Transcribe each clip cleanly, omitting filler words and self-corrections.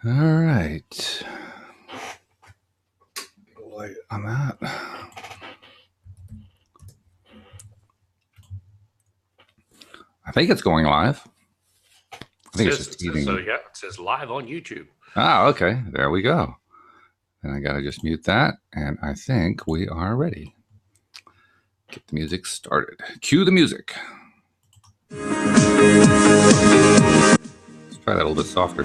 All right. Light on that. I think it's going live. I think it's just teasing. So yeah, it says live on YouTube. Ah, okay. There we go. And I got to just mute that. And I think we are ready. Get the music started. Cue the music. Let's try that a little bit softer.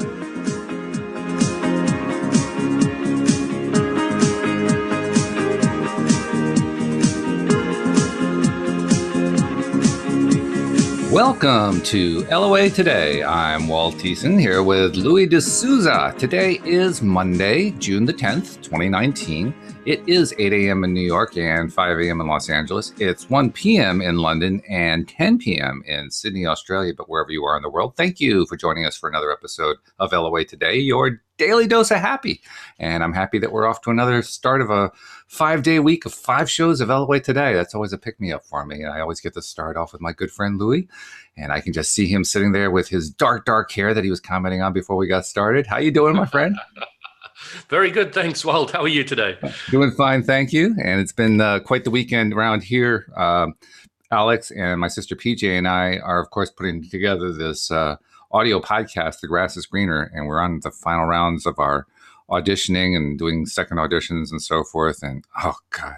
Welcome to LOA Today. I'm Walt Thiessen here with Louis D'Souza. Today is Monday, June the 10th, 2019. It is 8 a.m. in New York and 5 a.m. in Los Angeles. It's 1 p.m. in London and 10 p.m. in Sydney, Australia, but wherever you are in the world, thank you for joining us for another episode of LOA Today, your daily dose of happy. And I'm happy that we're off to another start of a 5-day week of 5 shows of LOA Today. That's always a pick-me-up for me. I always get to start off with my good friend Louis, and I can just see him sitting there with his dark hair that he was commenting on before we got started. How you doing, my friend? Very good, thanks, Walt. How are you today? Doing fine, thank you. And it's been quite the weekend around here. Alex and my sister PJ and I are, of course, putting together this audio podcast, The Grass is Greener, and we're on the final rounds of our auditioning and doing second auditions and so forth. And oh God,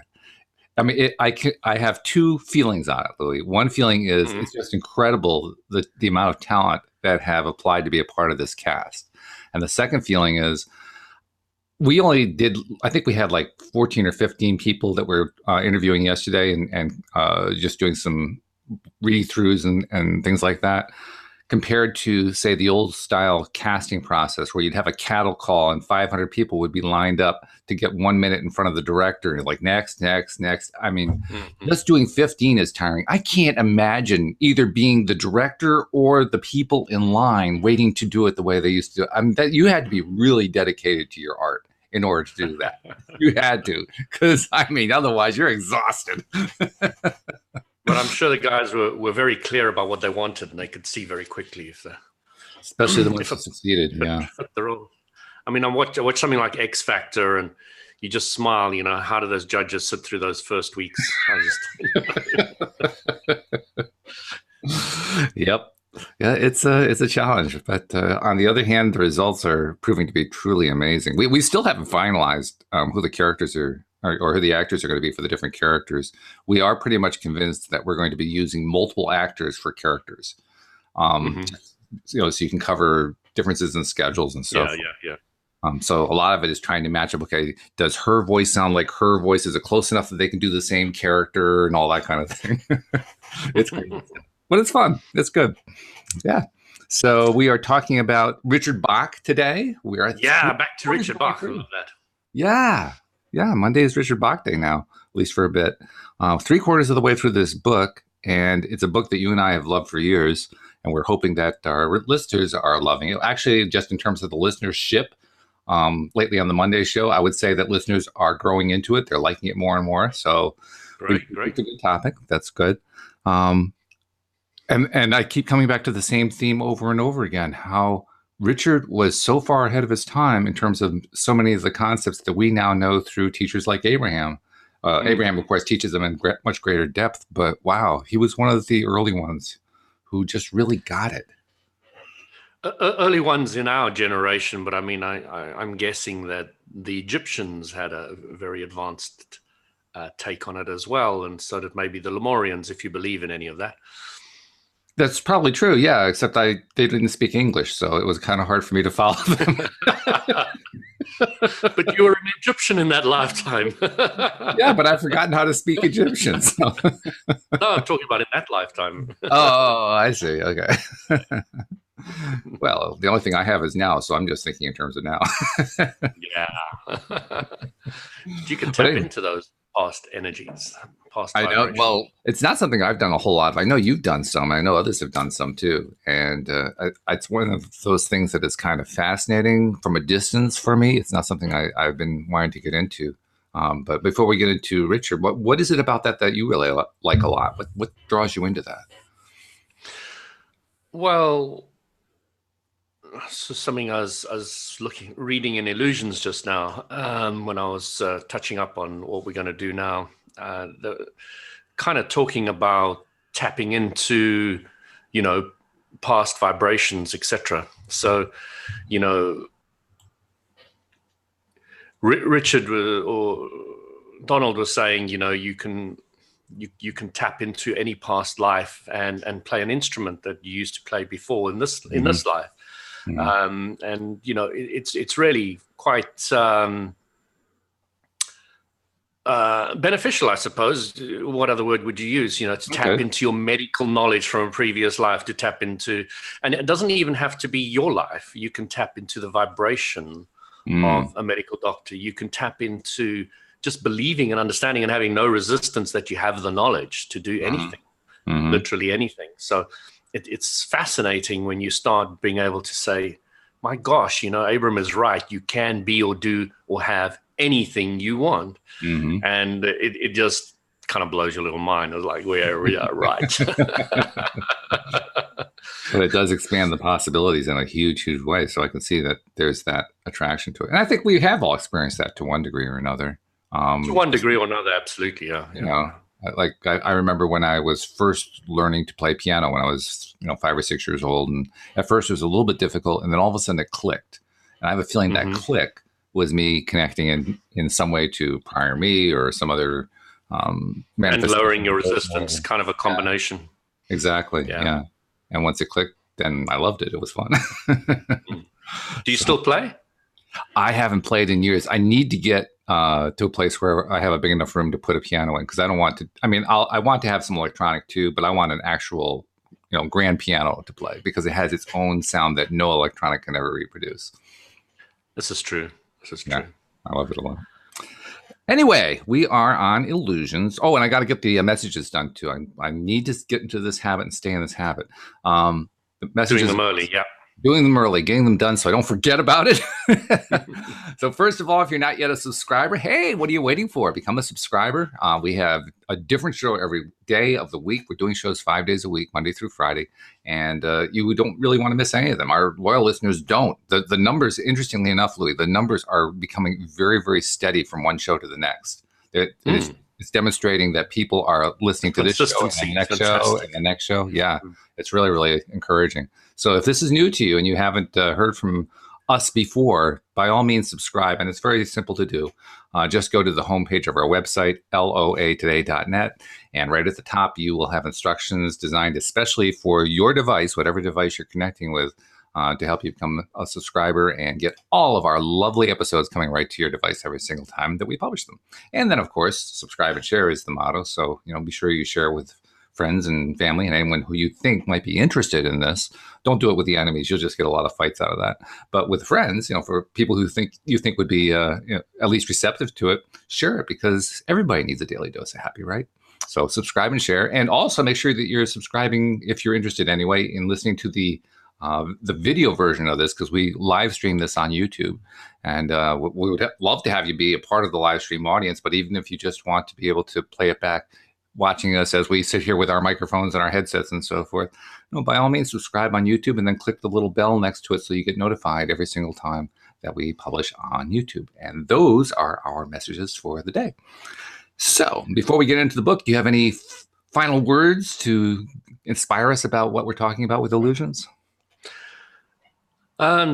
I mean, I have two feelings on it, Louis. One feeling is it's just incredible the amount of talent that have applied to be a part of this cast, and the second feeling is we only did. I think we had like 14 or 15 people that were interviewing yesterday, and just doing some read-throughs and things like that, compared to, say, the old style casting process where you'd have a cattle call and 500 people would be lined up to get 1 minute in front of the director and like next. I mean, just doing 15 is tiring. I can't imagine either being the director or the people in line waiting to do it the way they used to do it. I mean, that you had to be really dedicated to your art in order to do that. You had to, because I mean, otherwise you're exhausted. But I'm sure the guys were very clear about what they wanted, and they could see very quickly if they, especially the ones that succeeded. Yeah, they're all. I mean, I watch something like X Factor, and you just smile. You know, how do those judges sit through those first weeks? Yep. Yeah, it's a challenge, but on the other hand, the results are proving to be truly amazing. We still haven't finalized who the characters are. Or who the actors are going to be for the different characters. We are pretty much convinced that we're going to be using multiple actors for characters. So you can cover differences in schedules and so forth. Yeah. So a lot of it is trying to match up. Okay, does her voice sound like her voice? Is it close enough that they can do the same character and all that kind of thing? It's great, but it's fun. It's good. Yeah. So we are talking about Richard Bach today. We are back to Richard Bach. I love that. Yeah, Monday is Richard Bach Day now, at least for a bit. 3/4 of the way through this book, and it's a book that you and I have loved for years, and we're hoping that our listeners are loving it. Actually, just in terms of the listenership, lately on the Monday show, I would say that listeners are growing into it. They're liking it more and more. So great. It's a good topic. That's good. And I keep coming back to the same theme over and over again, how Richard was so far ahead of his time in terms of so many of the concepts that we now know through teachers like Abraham. Abraham, of course, teaches them in much greater depth, but wow, he was one of the early ones who just really got it. Early ones in our generation, but I mean, I'm guessing that the Egyptians had a very advanced take on it as well, and so did maybe the Lemurians, if you believe in any of that. That's probably true, yeah, except they didn't speak English, so it was kind of hard for me to follow them. But you were an Egyptian in that lifetime. Yeah, but I've forgotten how to speak Egyptian. So. No, I'm talking about in that lifetime. Oh, I see. Okay. Well, the only thing I have is now, so I'm just thinking in terms of now. Yeah. You can tap into those past energies. I know. Well, it's not something I've done a whole lot of. I know you've done some. I know others have done some too. And it's one of those things that is kind of fascinating from a distance for me. It's not something I've been wanting to get into. But before we get into Richard, what is it about that you really like a lot? What draws you into that? Well, so something I was reading in Illusions just now, when I was touching up on what we're going to do now. The kind of talking about tapping into, past vibrations, etc. So, Richard or Donald was saying, you can tap into any past life and play an instrument that you used to play before in this life. And it's really quite beneficial, I suppose. What other word would you use? To tap into your medical knowledge from a previous life, to tap into, and it doesn't even have to be your life. You can tap into the vibration of a medical doctor. You can tap into just believing and understanding and having no resistance that you have the knowledge to do anything, literally anything. So it's fascinating when you start being able to say, my gosh, Abram is right. You can be or do or have anything you want. And it just kind of blows your little mind. It's like, we are right. But it does expand the possibilities in a huge, huge way. So I can see that there's that attraction to it. And I think we have all experienced that to one degree or another. To one degree or another, absolutely, yeah. I remember when I was first learning to play piano when I was 5 or 6 years old, and at first it was a little bit difficult, and then all of a sudden it clicked. And I have a feeling that click was me connecting in some way to prior me or some other and lowering your resistance, kind of a combination. Yeah. Exactly. Yeah. And once it clicked, then I loved it. It was fun. Do you still play? I haven't played in years. I need to get to a place where I have a big enough room to put a piano in, because I don't want to. I mean, I want to have some electronic too, but I want an actual, grand piano to play, because it has its own sound that no electronic can ever reproduce. This is true. Yeah, I love it a lot. Anyway, we are on Illusions. Oh, and I got to get the messages done too. I need to get into this habit and stay in this habit. The messages, doing them early, yeah. Doing them early, getting them done so I don't forget about it. So first of all, if you're not yet a subscriber, hey, what are you waiting for? Become a subscriber. We have a different show every day of the week. We're doing shows 5 days a week, Monday through Friday. And you don't really want to miss any of them. Our loyal listeners don't. The numbers, interestingly enough, Louis, the numbers are becoming very, very steady from one show to the next. It's demonstrating that people are listening to this show and the next show and the next show. Yeah, it's really, really encouraging. So if this is new to you and you haven't heard from us before, by all means, subscribe. And it's very simple to do. Just go to the homepage of our website, loatoday.net. And right at the top, you will have instructions designed especially for your device, whatever device you're connecting with, to help you become a subscriber and get all of our lovely episodes coming right to your device every single time that we publish them. And then, of course, subscribe and share is the motto. So, be sure you share with friends and family and anyone who you think might be interested in this. Don't do it with the enemies. You'll just get a lot of fights out of that. But with friends, for people who you think would be at least receptive to it, share it, because everybody needs a daily dose of happy, right? So subscribe and share. And also make sure that you're subscribing, if you're interested anyway, in listening to the video version of this, because we live stream this on YouTube. And we would love to have you be a part of the live stream audience. But even if you just want to be able to play it back, watching us as we sit here with our microphones and our headsets and so forth, by all means, subscribe on YouTube and then click the little bell next to it so you get notified every single time that we publish on YouTube. And those are our messages for the day. So before we get into the book, do you have any final words to inspire us about what we're talking about with Illusions?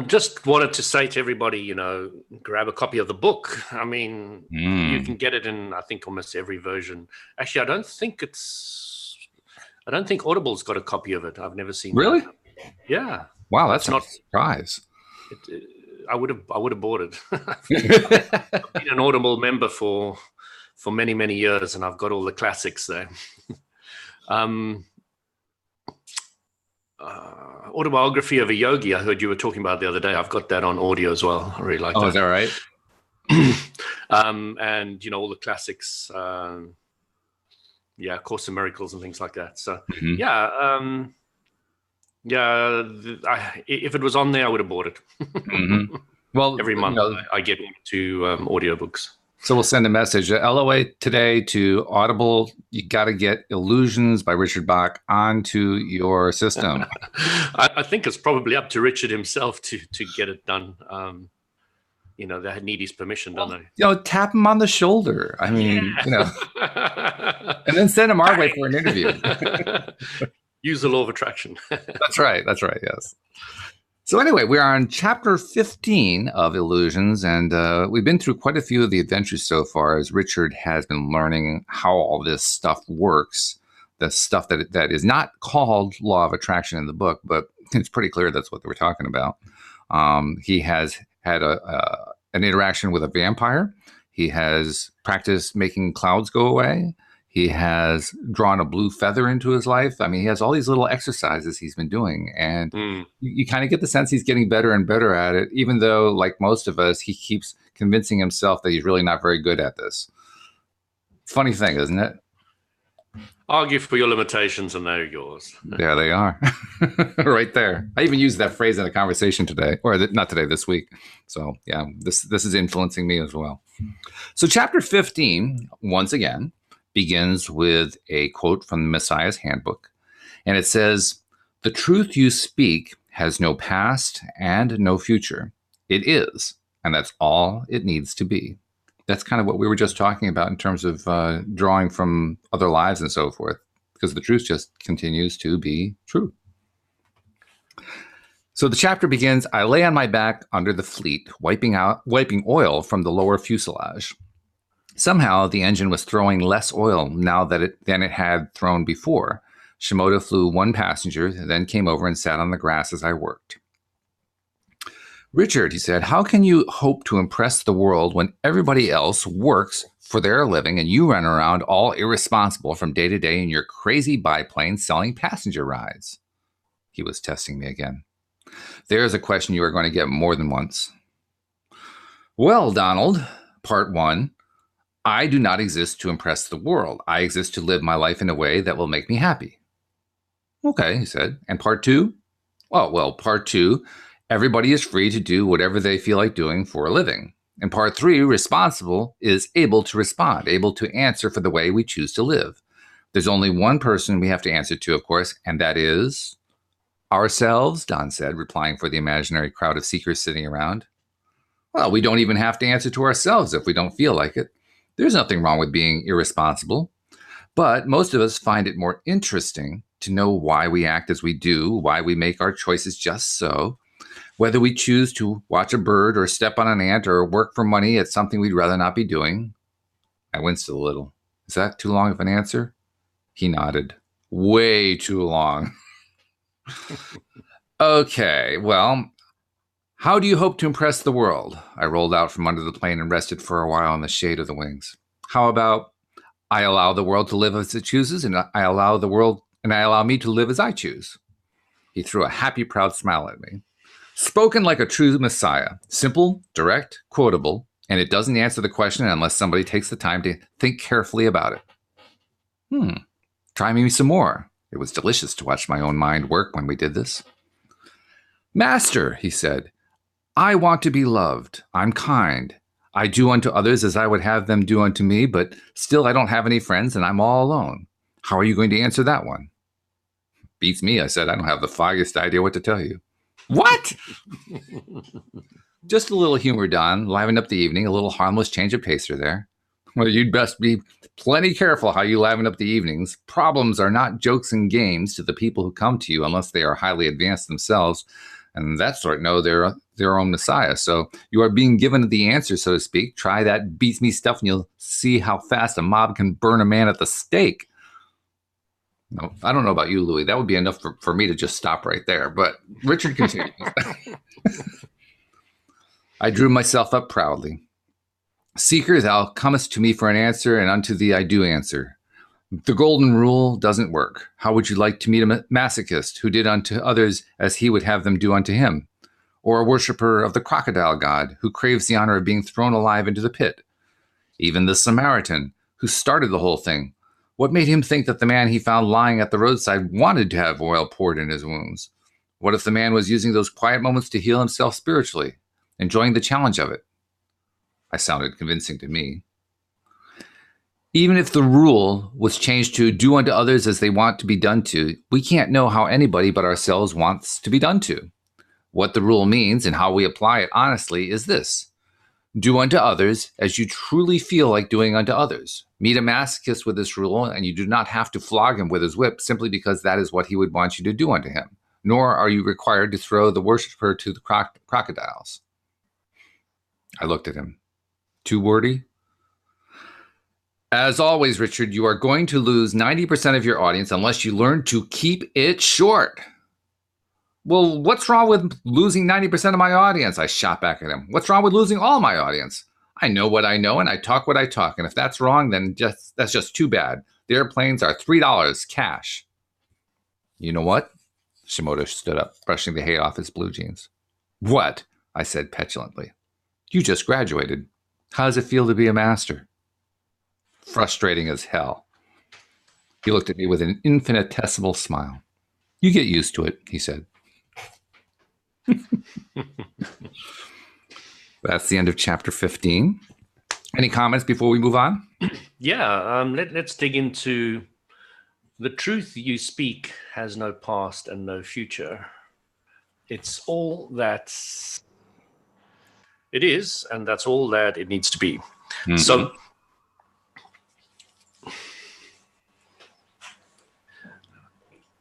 Just wanted to say to everybody, grab a copy of the book. I mean, you can get it in, I think, almost every version. Actually, I don't think Audible's got a copy of it. I've never seen it. Really? Yeah. Wow, that's not a surprise. I would have bought it. I've been an Audible member for many, many years, and I've got all the classics there. Autobiography of a Yogi, I heard you were talking about the other day. I've got that on audio as well. I really like that. Oh, is that right? And all the classics, Course in Miracles and things like that. So if it was on there, I would have bought it. Well, every month I get 2 audiobooks. So we'll send a message. LOA today to Audible. You got to get Illusions by Richard Bach onto your system. I think it's probably up to Richard himself to get it done. They need his permission, don't they? Tap him on the shoulder. I mean, and then send him our way for an interview. Use the law of attraction. That's right. Yes. So anyway, we are on chapter 15 of Illusions, and we've been through quite a few of the adventures so far as Richard has been learning how all this stuff works, the stuff that is not called law of attraction in the book, but it's pretty clear that's what they were talking about. He has had an interaction with a vampire. He has practiced making clouds go away. He has drawn a blue feather into his life. I mean, he has all these little exercises he's been doing. And you kind of get the sense he's getting better and better at it, even though, like most of us, he keeps convincing himself that he's really not very good at this. Funny thing, isn't it? Argue for your limitations and they're yours. There they are. Right there. I even used that phrase in a conversation today, or not today, this week. So yeah, this is influencing me as well. So chapter 15, once again, begins with a quote from the Messiah's Handbook. And it says, "The truth you speak has no past and no future. It is, and that's all it needs to be." That's kind of what we were just talking about in terms of drawing from other lives and so forth, because the truth just continues to be true. So the chapter begins, "I lay on my back under the fleet, wiping oil from the lower fuselage. Somehow the engine was throwing less oil now than it had thrown before. Shimoda flew one passenger, then came over and sat on the grass as I worked. Richard," he said, "how can you hope to impress the world when everybody else works for their living and you run around all irresponsible from day to day in your crazy biplane selling passenger rides?" He was testing me again. "There's a question you are going to get more than once." "Well, Donald, part one, I do not exist to impress the world. I exist to live my life in a way that will make me happy." "Okay," he said. "And part two?" "Oh, well, part two, everybody is free to do whatever they feel like doing for a living. And part three, responsible is able to respond, able to answer for the way we choose to live. There's only one person we have to answer to, of course, and that is ourselves," Don said, replying for the imaginary crowd of seekers sitting around. "Well, we don't even have to answer to ourselves if we don't feel like it. There's nothing wrong with being irresponsible. But most of us find it more interesting to know why we act as we do, why we make our choices just so. Whether we choose to watch a bird or step on an ant or work for money at something we'd rather not be doing." I winced a little. "Is that too long of an answer?" He nodded. "Way too long." "Okay, well, how do you hope to impress the world?" I rolled out from under the plane and rested for a while in the shade of the wings. "How about, I allow the world to live as it chooses, and I allow me to live as I choose?" He threw a happy, proud smile at me. "Spoken like a true messiah. Simple, direct, quotable, and it doesn't answer the question unless somebody takes the time to think carefully about it." Try me some more." It was delicious to watch my own mind work when we did this. "Master," he said, "I want to be loved. I'm kind. I do unto others as I would have them do unto me, but still I don't have any friends and I'm all alone. How are you going to answer that one?" "Beats me," I said. "I don't have the foggiest idea what to tell you." "What?" "Just a little humor, Don. Liven up the evening, a little harmless change of pacer there." "Well, you'd best be plenty careful how you liven up the evenings. Problems are not jokes and games to the people who come to you unless they are highly advanced themselves, and that sort know their own messiah. So you are being given the answer, so to speak. Try that beats me stuff and you'll see how fast a mob can burn a man at the stake." No, I don't know about you, Louis. That would be enough for me to just stop right there. But Richard continues. I drew myself up proudly. "Seeker, thou comest to me for an answer, and unto thee I do answer. The golden rule doesn't work. How would you like to meet a masochist who did unto others as he would have them do unto him? Or a worshiper of the crocodile god who craves the honor of being thrown alive into the pit? Even the Samaritan who started the whole thing, what made him think that the man he found lying at the roadside wanted to have oil poured in his wounds? What if the man was using those quiet moments to heal himself spiritually, enjoying the challenge of it?" I sounded convincing to me. Even if the rule was changed to do unto others as they want to be done to, we can't know how anybody but ourselves wants to be done to. What the rule means and how we apply it honestly is this: do unto others as you truly feel like doing unto others. Meet a masochist with this rule, and you do not have to flog him with his whip simply because that is what he would want you to do unto him. Nor are you required to throw the worshiper to the crocodiles. I looked at him. Too wordy? As always, Richard, you are going to lose 90% of your audience unless you learn to keep it short. Well, what's wrong with losing 90% of my audience? I shot back at him. What's wrong with losing all my audience? I know what I know and I talk what I talk. And if that's wrong, then that's just too bad. The airplanes are $3 cash. You know what? Shimoda stood up, brushing the hay off his blue jeans. What? I said petulantly. You just graduated. How does it feel to be a master? Frustrating as hell. He looked at me with an infinitesimal smile. You get used to it, he said. That's the end of chapter 15. Any comments before we move on? Yeah, let's dig into the truth you speak has no past and no future. It's all that it is, and that's all that it needs to be. Mm-hmm. So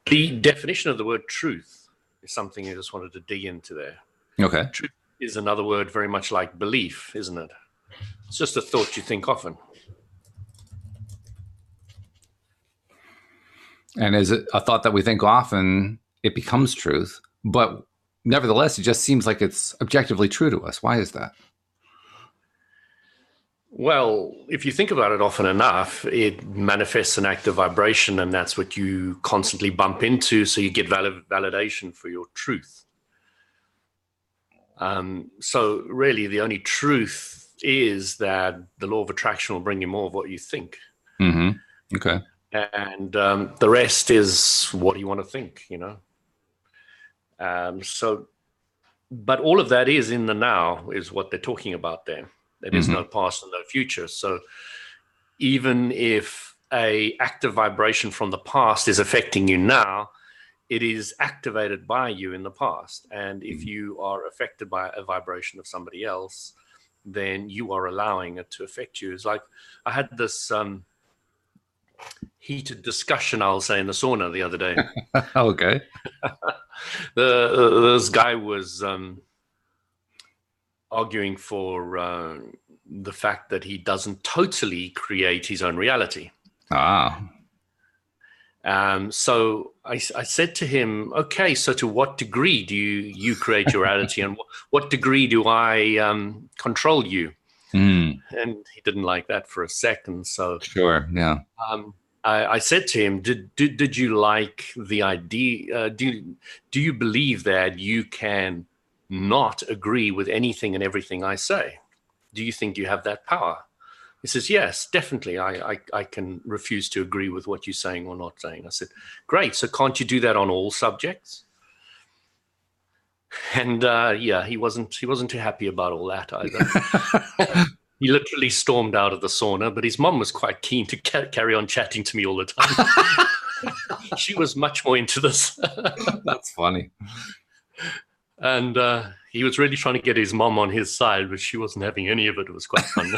the definition of the word truth is something I just wanted to dig into there. Okay. Truth is another word very much like belief, isn't it? It's just a thought you think often. And is it a thought that we think often, it becomes truth, but nevertheless, it just seems like it's objectively true to us. Why is that? Well, if you think about it often enough, it manifests an active vibration, and that's what you constantly bump into, so you get validation for your truth. So really, the only truth is that the law of attraction will bring you more of what you think. Mm-hmm. Okay. And the rest is what you want to think, you know. But all of that is in the now, is what they're talking about there. There is no past and no future. So even if a active vibration from the past is affecting you now, it is activated by you in the past. And if you are affected by a vibration of somebody else, then you are allowing it to affect you. It's like I had this heated discussion, I'll say, in the sauna the other day. Okay. This guy was arguing for the fact that he doesn't totally create his own reality. So I said to him, okay, so to what degree do you create your reality, and what degree do I control you? And he didn't like that for a second. So sure, yeah. I said to him, did you like the idea? Do you believe that you can not agree with anything and everything I say? Do you think you have that power? He says, yes, definitely. I can refuse to agree with what you're saying or not saying. I said, great. So can't you do that on all subjects? And he wasn't too happy about all that either. He literally stormed out of the sauna, but his mom was quite keen to carry on chatting to me all the time. She was much more into this. That's funny. And he was really trying to get his mom on his side, but she wasn't having any of it. It was quite fun.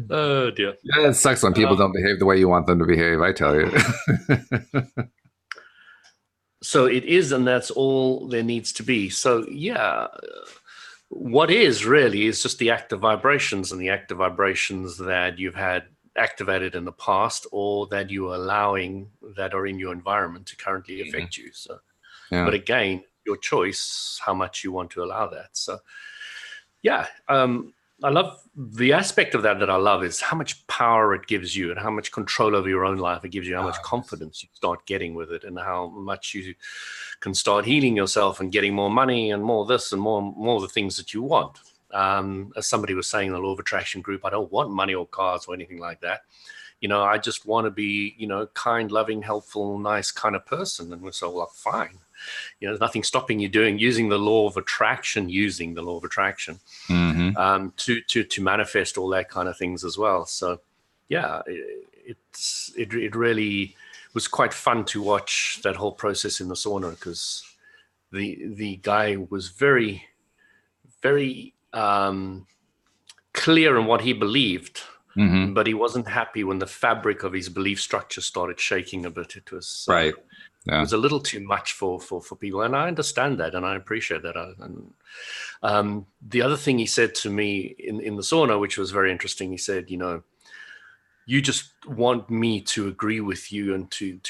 Oh, dear. Yeah, it sucks when people don't behave the way you want them to behave, I tell you. So it is, and that's all there needs to be. So, yeah, what is really is just the active vibrations, and the active vibrations that you've had activated in the past, or that you are allowing that are in your environment to currently affect you. So, but again, your choice, how much you want to allow that. So, yeah, I love the aspect of that I love is how much power it gives you and how much control over your own life it gives you, how much confidence you start getting with it, and how much you can start healing yourself and getting more money and more this and more of the things that you want. As somebody was saying in the Law of Attraction group, I don't want money or cars or anything like that. You know, I just want to be, kind, loving, helpful, nice kind of person. And we're so, well, fine. there's nothing stopping you using the law of attraction, to manifest all that kind of things as well. So, yeah, it really was quite fun to watch that whole process in the sauna, because the guy was very, very clear in what he believed. But he wasn't happy when the fabric of his belief structure started shaking a bit. It was right. Yeah. It was a little too much for people, and I understand that, and I appreciate that. The other thing he said to me in the sauna, which was very interesting, he said, you just want me to agree with you and to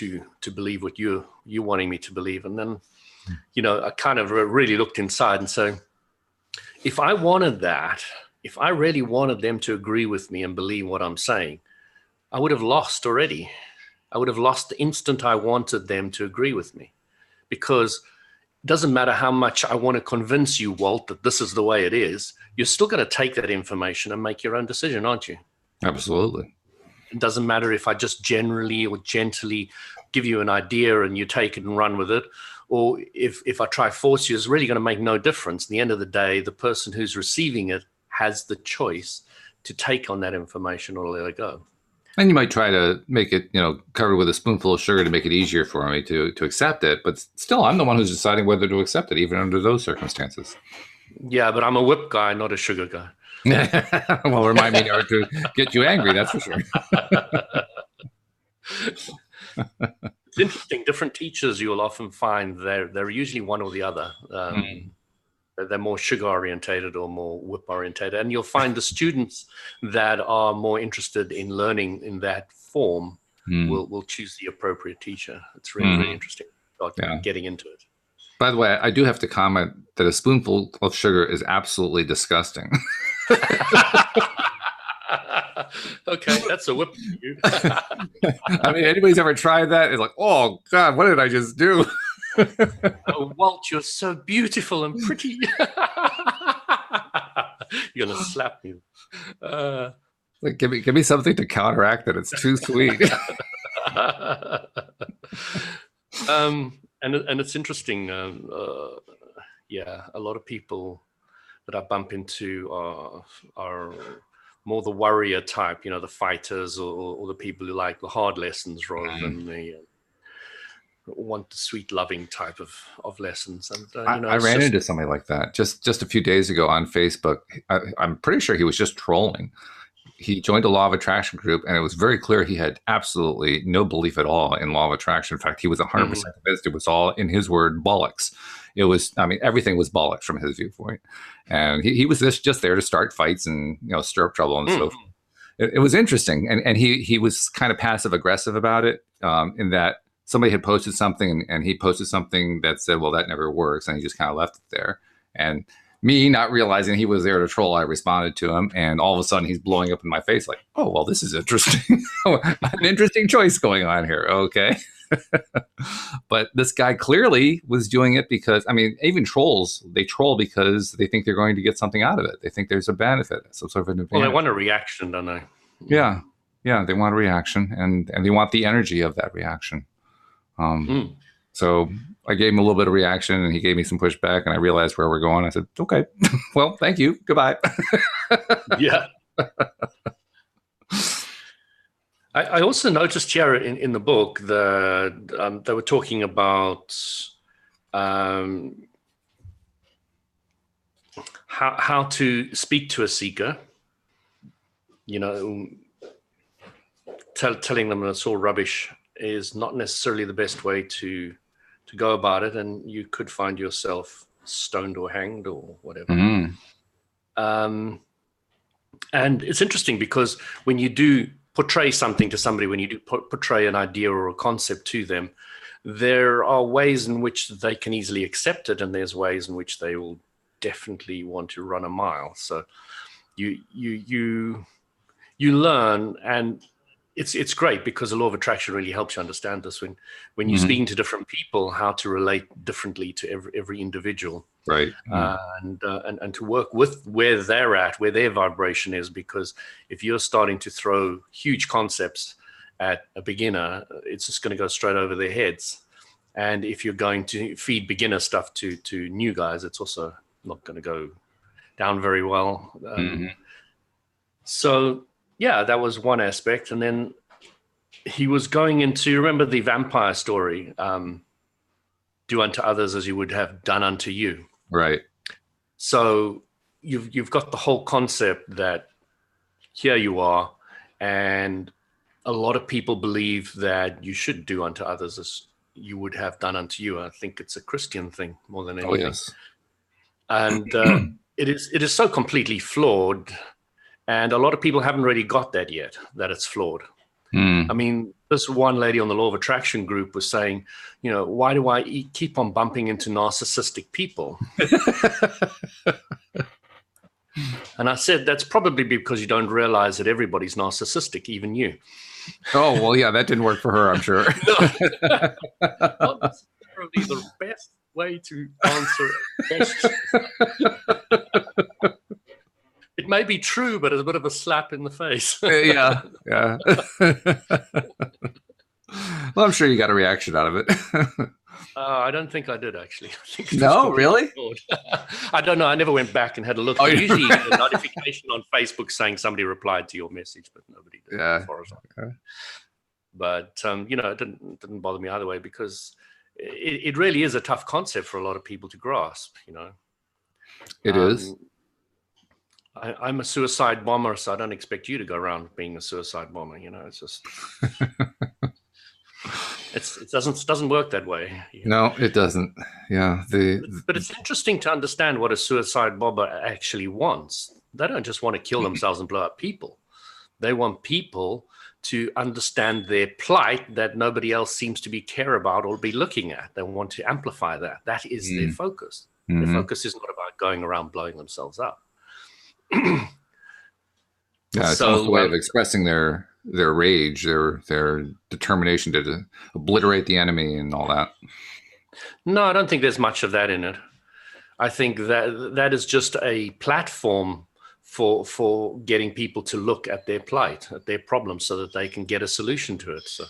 believe what you're wanting me to believe. And then, I kind of really looked inside and said, if I wanted that, if I really wanted them to agree with me and believe what I'm saying, I would have lost already. I would have lost the instant I wanted them to agree with me, because it doesn't matter how much I want to convince you, Walt, that this is the way it is. You're still going to take that information and make your own decision, aren't you? Absolutely. It doesn't matter if I just generally or gently give you an idea and you take it and run with it, or if I try force you, it's really going to make no difference. At the end of the day, the person who's receiving it has the choice to take on that information or let it go. And you might try to make it, covered with a spoonful of sugar to make it easier for me to accept it. But still, I'm the one who's deciding whether to accept it, even under those circumstances. Yeah, but I'm a whip guy, not a sugar guy. Well, remind me never to get you angry, that's for sure. It's interesting. Different teachers, you'll often find they're usually one or the other. They're more sugar orientated or more whip orientated, and you'll find the students that are more interested in learning in that form will choose the appropriate teacher. It's really really interesting getting into it. By the way, I do have to comment that a spoonful of sugar is absolutely disgusting. Okay, that's a whip for you. I mean, anybody's ever tried that? It's like, oh God, what did I just do? Oh, Walt, you're so beautiful and pretty. You're gonna slap me. Like, give me something to counteract that. It's too sweet. And it's interesting. Yeah, a lot of people that I bump into are more the warrior type, the fighters, or the people who like the hard lessons rather than the want the sweet loving type of lessons. And I ran into somebody like that just a few days ago on Facebook. I'm pretty sure he was just trolling. He joined a law of attraction group, and it was very clear he had absolutely no belief at all in law of attraction. In fact, he was 100% convinced it was all, in his word, bollocks. It was, everything was bollocks from his viewpoint. And he was just there to start fights and, stir up trouble and so forth. It was interesting. And he was kind of passive aggressive about it, in that somebody had posted something and he posted something that said, well, that never works. And he just kind of left it there. And me not realizing he was there to troll, I responded to him, and all of a sudden he's blowing up in my face like, oh, well, this is interesting. An interesting choice going on here. Okay. But this guy clearly was doing it because, even trolls, they troll because they think they're going to get something out of it. They think there's a benefit, some sort of an advantage. Well, they want a reaction, don't they? Yeah. Yeah, they want a reaction, and they want the energy of that reaction. So I gave him a little bit of reaction, and he gave me some pushback, and I realized where we're going. I said, okay, well, thank you. Goodbye. Yeah. I also noticed here in the book that they were talking about how to speak to a seeker, telling them it's all rubbish is not necessarily the best way to go about it, and you could find yourself stoned or hanged or whatever. And it's interesting because when you do portray something to somebody, when you do portray an idea or a concept to them, there are ways in which they can easily accept it, and there's ways in which they will definitely want to run a mile. So you learn, and it's great because the law of attraction really helps you understand this when you're speaking to different people, how to relate differently to every individual, right? And to work with where they're at, where their vibration is. Because if you're starting to throw huge concepts at a beginner, it's just going to go straight over their heads. And if you're going to feed beginner stuff to new guys, it's also not going to go down very well. So yeah, that was one aspect. And then he was going into, remember the vampire story, do unto others as you would have done unto you. Right. So you've got the whole concept that here you are, and a lot of people believe that you should do unto others as you would have done unto you. I think it's a Christian thing more than anything. Oh, yes. And it is so completely flawed, and a lot of people haven't really got that yet, that it's flawed. I mean, this one lady on the Law of Attraction group was saying, you know, why do I keep on bumping into narcissistic people? And I said, that's probably because you don't realize that everybody's narcissistic, even you. Oh, well, yeah, that didn't work for her, I'm sure. Not necessarily the best way to answer a question. It may be true, but it's a bit of a slap in the face. Yeah. Well, I'm sure you got a reaction out of it. I don't think I did, actually. I think no, really? I don't know. I never went back and had a look. Oh, usually you get a notification on Facebook saying somebody replied to your message, but nobody did. Yeah. But, you know, it didn't bother me either way, because it really is a tough concept for a lot of people to grasp, you know. It is. I'm a suicide bomber, so I don't expect you to go around being a suicide bomber. You know, it's just it doesn't work that way. No, it doesn't. Yeah, but it's interesting to understand what a suicide bomber actually wants. They don't just want to kill themselves and blow up people. They want people to understand their plight that nobody else seems to be care about or be looking at. They want to amplify that. That is their focus. Their focus is not about going around blowing themselves up. Yeah, it's almost a way of expressing their rage, their determination to obliterate the enemy and all that. No, I don't think there's much of that in it. I think that is just a platform for getting people to look at their plight, at their problem, so that they can get a solution to it. So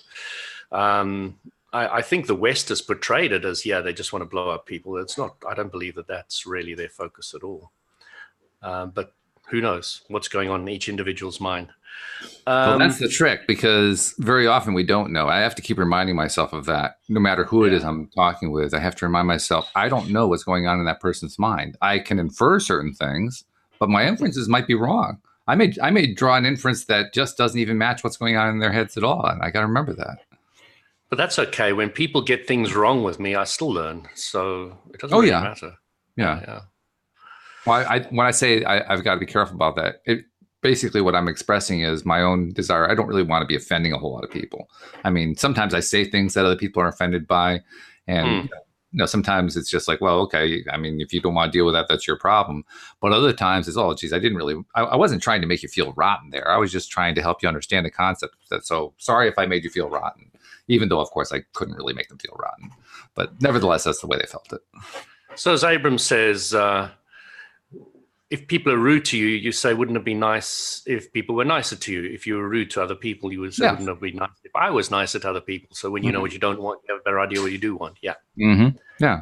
I think the West has portrayed it as, yeah, they just want to blow up people. It's not. I don't believe that that's really their focus at all. But who knows what's going on in each individual's mind? Well, that's the trick, because very often we don't know. I have to keep reminding myself of that. No matter who it is I'm talking with, I have to remind myself, I don't know what's going on in that person's mind. I can infer certain things, but my inferences might be wrong. I may draw an inference that just doesn't even match what's going on in their heads at all. And I got to remember that. But that's okay. When people get things wrong with me, I still learn. So it doesn't really matter. Yeah. Well, when I say I've got to be careful about that, basically what I'm expressing is my own desire. I don't really want to be offending a whole lot of people. I mean, sometimes I say things that other people are offended by, and you know, sometimes it's just like, well, okay. I mean, if you don't want to deal with that, that's your problem. But other times it's, oh, geez, I wasn't trying to make you feel rotten there. I was just trying to help you understand the concept. So sorry if I made you feel rotten, even though, of course, I couldn't really make them feel rotten. But nevertheless, that's the way they felt it. So as Abram says, if people are rude to you, you say, wouldn't it be nice if people were nicer to you? If you were rude to other people, you would say, wouldn't it be nice if I was nicer to other people? So when you know what you don't want, you have a better idea what you do want. Yeah. Yeah.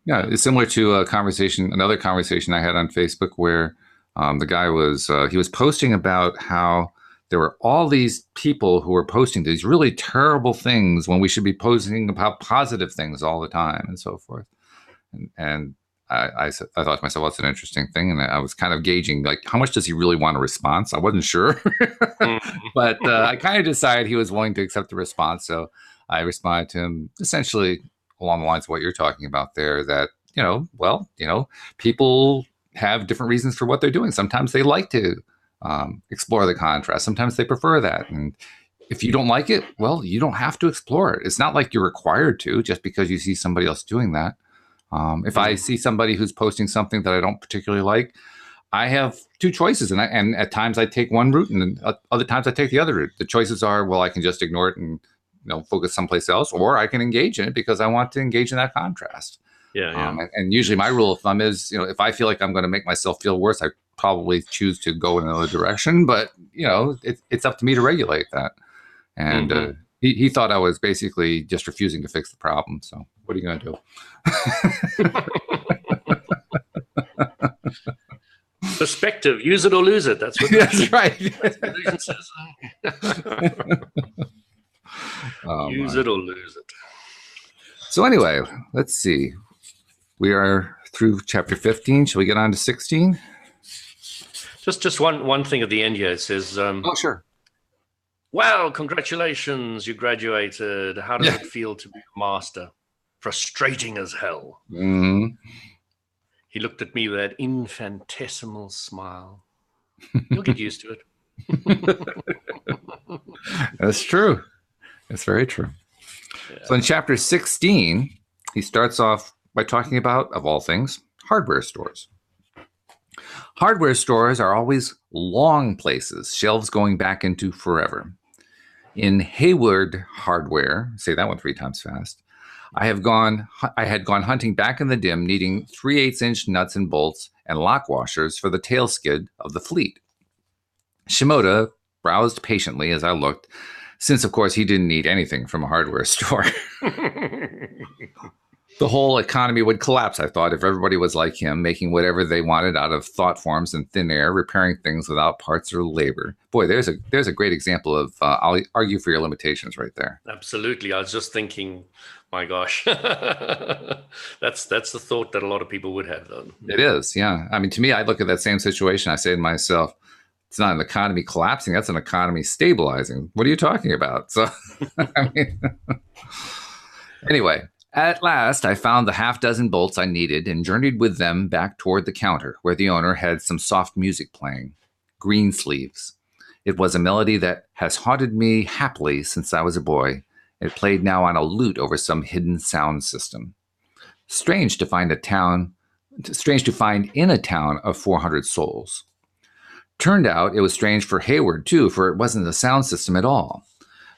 It's similar to another conversation I had on Facebook where the guy was, he was posting about how there were all these people who were posting these really terrible things when we should be posting about positive things all the time and so forth. And I thought to myself, well, that's an interesting thing. And I was kind of gauging, like, how much does he really want a response? I wasn't sure. But I kind of decided he was willing to accept the response. So I responded to him essentially along the lines of what you're talking about there, that, people have different reasons for what they're doing. Sometimes they like to explore the contrast. Sometimes they prefer that. And if you don't like it, well, you don't have to explore it. It's not like you're required to just because you see somebody else doing that. If I see somebody who's posting something that I don't particularly like, I have two choices, and at times I take one route, and other times I take the other route. The choices are, well, I can just ignore it and focus someplace else, or I can engage in it because I want to engage in that contrast. And usually my rule of thumb is, if I feel like I'm going to make myself feel worse, I probably choose to go in another direction. But it's up to me to regulate that. And He thought I was basically just refusing to fix the problem. So what are you going to do? Perspective, use it or lose it. That's what That's right. religion says. Oh, Use my. it or lose it. So anyway, let's see. We are through chapter 15. Shall we get on to 16? Just one thing at the end here. It says, Oh, sure. well, congratulations, you graduated. How does Yeah. it feel to be a master? Frustrating as hell. Mhm. He looked at me with that infinitesimal smile. You'll get used to it. That's true. That's very true. Yeah. So in chapter 16, he starts off by talking about, of all things, hardware stores. Hardware stores are always long places, shelves going back into forever. In Hayward Hardware, say that one 3 times fast, I had gone hunting back in the dim, needing 3/8-inch nuts and bolts and lock washers for the tail skid of the fleet. Shimoda browsed patiently as I looked, since of course he didn't need anything from a hardware store. The whole economy would collapse, I thought, if everybody was like him, making whatever they wanted out of thought forms and thin air, repairing things without parts or labor. Boy, there's a great example of I'll argue for your limitations right there. Absolutely. I was just thinking, my gosh, that's the thought that a lot of people would have, though. It is, yeah. I mean, to me, I look at that same situation. I say to myself, it's not an economy collapsing. That's an economy stabilizing. What are you talking about? So, I mean, anyway, at last, I found the half-dozen bolts I needed and journeyed with them back toward the counter, where the owner had some soft music playing. Greensleeves. It was a melody that has haunted me happily since I was a boy. It played now on a lute over some hidden sound system. Strange to find in a town of 400 souls. Turned out it was strange for Hayward, too, for it wasn't a sound system at all.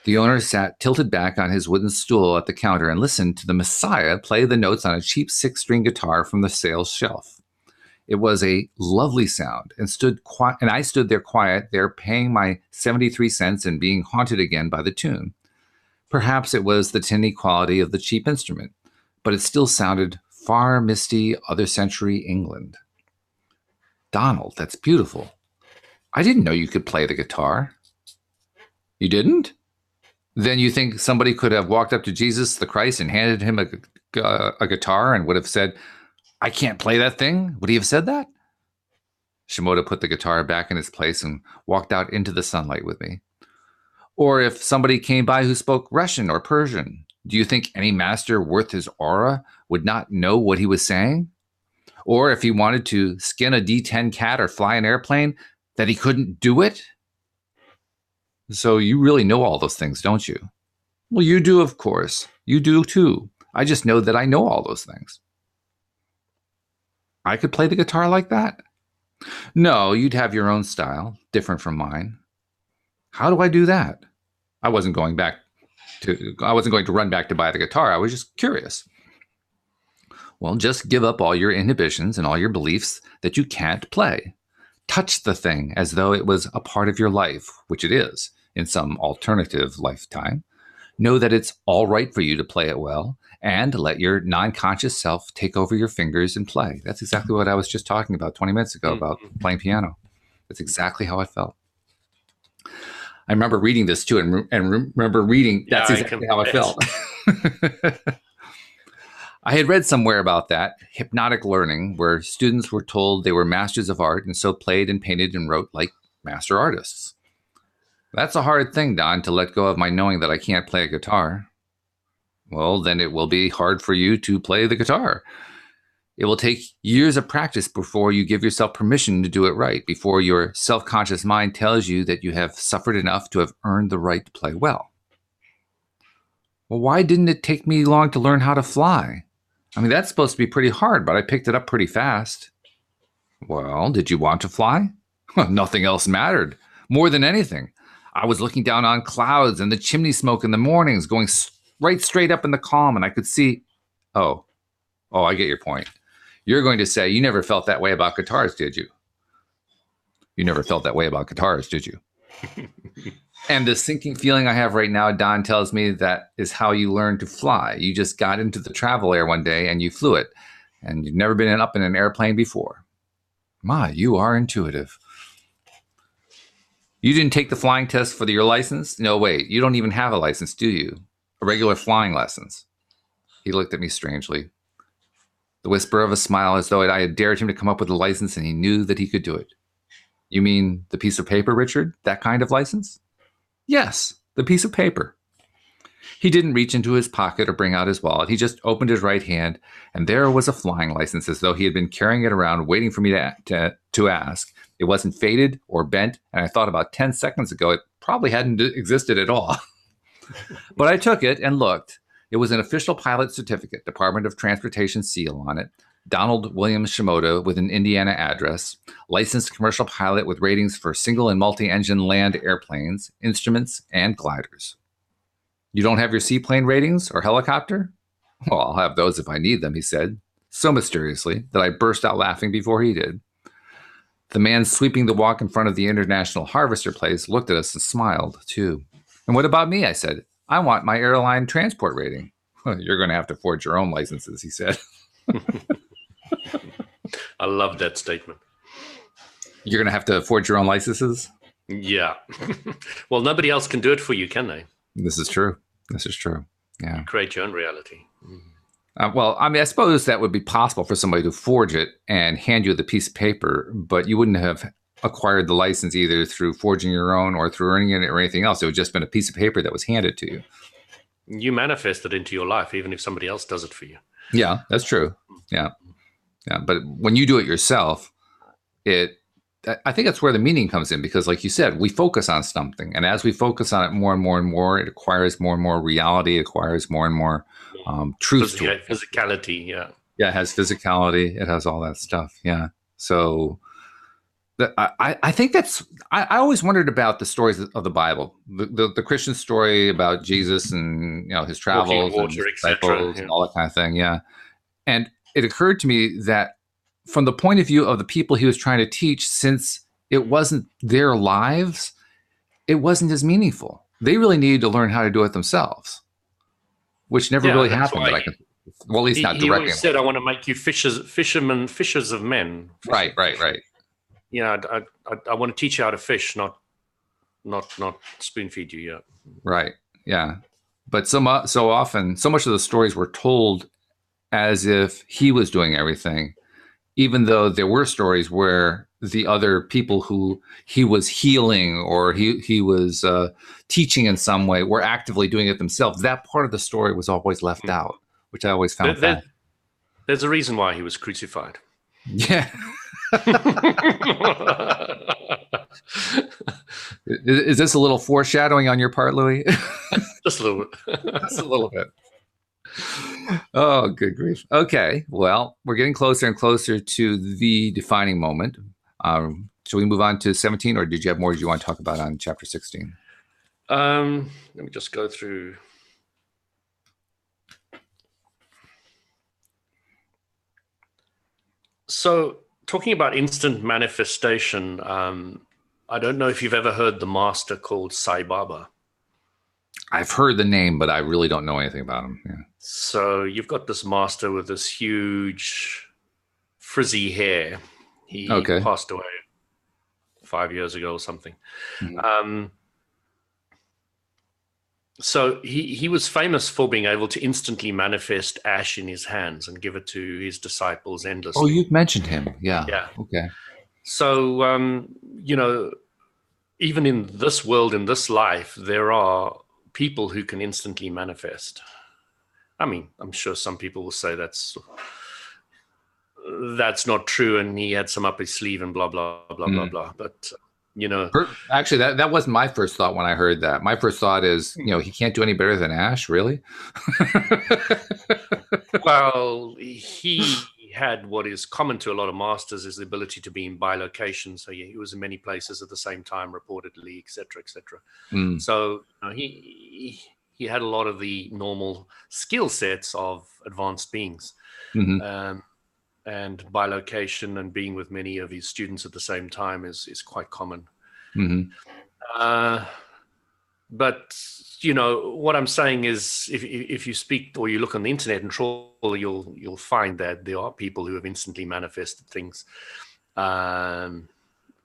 The owner sat tilted back on his wooden stool at the counter and listened to the Messiah play the notes on a cheap 6-string guitar from the sales shelf. It was a lovely sound, and I stood there quiet, paying my 73 cents and being haunted again by the tune. Perhaps it was the tinny quality of the cheap instrument, but it still sounded far misty, other century England. Donald, that's beautiful. I didn't know you could play the guitar. You didn't? Then you think somebody could have walked up to Jesus the Christ and handed him a guitar and would have said, I can't play that thing? Would he have said that? Shimoda put the guitar back in its place and walked out into the sunlight with me. Or if somebody came by who spoke Russian or Persian, do you think any master worth his aura would not know what he was saying? Or if he wanted to skin a D10 cat or fly an airplane, that he couldn't do it? So you really know all those things, don't you? Well, you do, of course. You do, too. I just know that I know all those things. I could play the guitar like that? No, you'd have your own style, different from mine. How do I do that? I wasn't going to run back to buy the guitar. I was just curious. Well, just give up all your inhibitions and all your beliefs that you can't play. Touch the thing as though it was a part of your life, which it is in some alternative lifetime. Know that it's all right for you to play it well, and let your non-conscious self take over your fingers and play. That's exactly what I was just talking about 20 minutes ago about playing piano. That's exactly how I felt. I remember reading this too, and remember reading, that's exactly how I felt. I had read somewhere about that, hypnotic learning, where students were told they were masters of art and so played and painted and wrote like master artists. That's a hard thing, Don, to let go of my knowing that I can't play a guitar. Well, then it will be hard for you to play the guitar. It will take years of practice before you give yourself permission to do it right, before your self-conscious mind tells you that you have suffered enough to have earned the right to play well. Well, why didn't it take me long to learn how to fly? I mean, that's supposed to be pretty hard, but I picked it up pretty fast. Well, did you want to fly? Nothing else mattered. More than anything. I was looking down on clouds and the chimney smoke in the mornings, going right straight up in the calm, and I could see... Oh, I get your point. You're going to say you never felt that way about guitars, did you? You never felt that way about guitars, did you? And the sinking feeling I have right now, Don tells me that is how you learn to fly. You just got into the travel air one day and you flew it, and you've never been up in an airplane before. My, you are intuitive. You didn't take the flying test for your license? No, wait, you don't even have a license, do you? A regular flying license. He looked at me strangely. The whisper of a smile as though I had dared him to come up with a license and he knew that he could do it. You mean the piece of paper, Richard? That kind of license? Yes, the piece of paper. He didn't reach into his pocket or bring out his wallet. He just opened his right hand, and there was a flying license as though he had been carrying it around waiting for me to ask. It wasn't faded or bent, and I thought about 10 seconds ago it probably hadn't existed at all. But I took it and looked. It was an official pilot certificate, Department of Transportation seal on it. Donald William Shimoda with an Indiana address, licensed commercial pilot with ratings for single and multi-engine land airplanes, instruments, and gliders. You don't have your seaplane ratings or helicopter? Well, I'll have those if I need them, he said, so mysteriously that I burst out laughing before he did. The man sweeping the walk in front of the International Harvester place looked at us and smiled, too. And what about me? I said. I want my airline transport rating. You're going to have to forge your own licenses, he said. I love that statement. You're going to have to forge your own licenses? Yeah. Well, nobody else can do it for you, can they? This is true. This is true. Yeah. You create your own reality. Well, I mean, I suppose that would be possible for somebody to forge it and hand you the piece of paper, but you wouldn't have acquired the license either through forging your own or through earning it or anything else. It would just been a piece of paper that was handed to you. You manifest it into your life, even if somebody else does it for you. Yeah, that's true. Yeah. Yeah. But when you do it yourself, I think that's where the meaning comes in, because like you said, we focus on something. And as we focus on it more and more and more, it acquires more and more reality, it acquires more and more truth to it. Physicality, yeah. Yeah, it has physicality. It has all that stuff. Yeah. So I think I always wondered about the stories of the Bible, the Christian story about Jesus and his travels and his disciples and all that kind of thing. Yeah. And it occurred to me that from the point of view of the people he was trying to teach, since it wasn't their lives, it wasn't as meaningful. They really needed to learn how to do it themselves, which never really happened. That I could, well, at least not directly. He always said, "I want to make you fishers of men." Right. Yeah, I want to teach you how to fish, not spoon feed you. Yeah. Right. Yeah. But so often, so much of the stories were told as if he was doing everything, even though there were stories where the other people who he was healing or he was teaching in some way were actively doing it themselves. That part of the story was always left out, which I always found fascinating. There's a reason why he was crucified. Yeah. Is this a little foreshadowing on your part, Louis? Just a little bit. Just a little bit. Oh, good grief. Okay. Well, we're getting closer and closer to the defining moment. Shall we move on to 17, or did you have more you want to talk about on chapter 16? Let me just go through. So, talking about instant manifestation, I don't know if you've ever heard the master called Sai Baba. I've heard the name, but I really don't know anything about him. Yeah. So you've got this master with this huge frizzy hair. He passed away 5 years ago or something. Mm-hmm. So he was famous for being able to instantly manifest ash in his hands and give it to his disciples endlessly. Oh, you've mentioned him. Yeah. Yeah. Okay. So, even in this world, in this life, there are people who can instantly manifest. I mean, I'm sure some people will say that's not true, and he had some up his sleeve and blah, blah, blah, blah, blah. But, Actually, that wasn't my first thought when I heard that. My first thought is, he can't do any better than Ash, really? Well, he had what is common to a lot of masters, is the ability to be in bilocation. So he was in many places at the same time, reportedly, et cetera, et cetera. So he had a lot of the normal skill sets of advanced beings. Mm-hmm. And bilocation and being with many of his students at the same time is quite common. Mm-hmm. But what I'm saying is, if you speak or you look on the internet and troll, you'll find that there are people who have instantly manifested things, and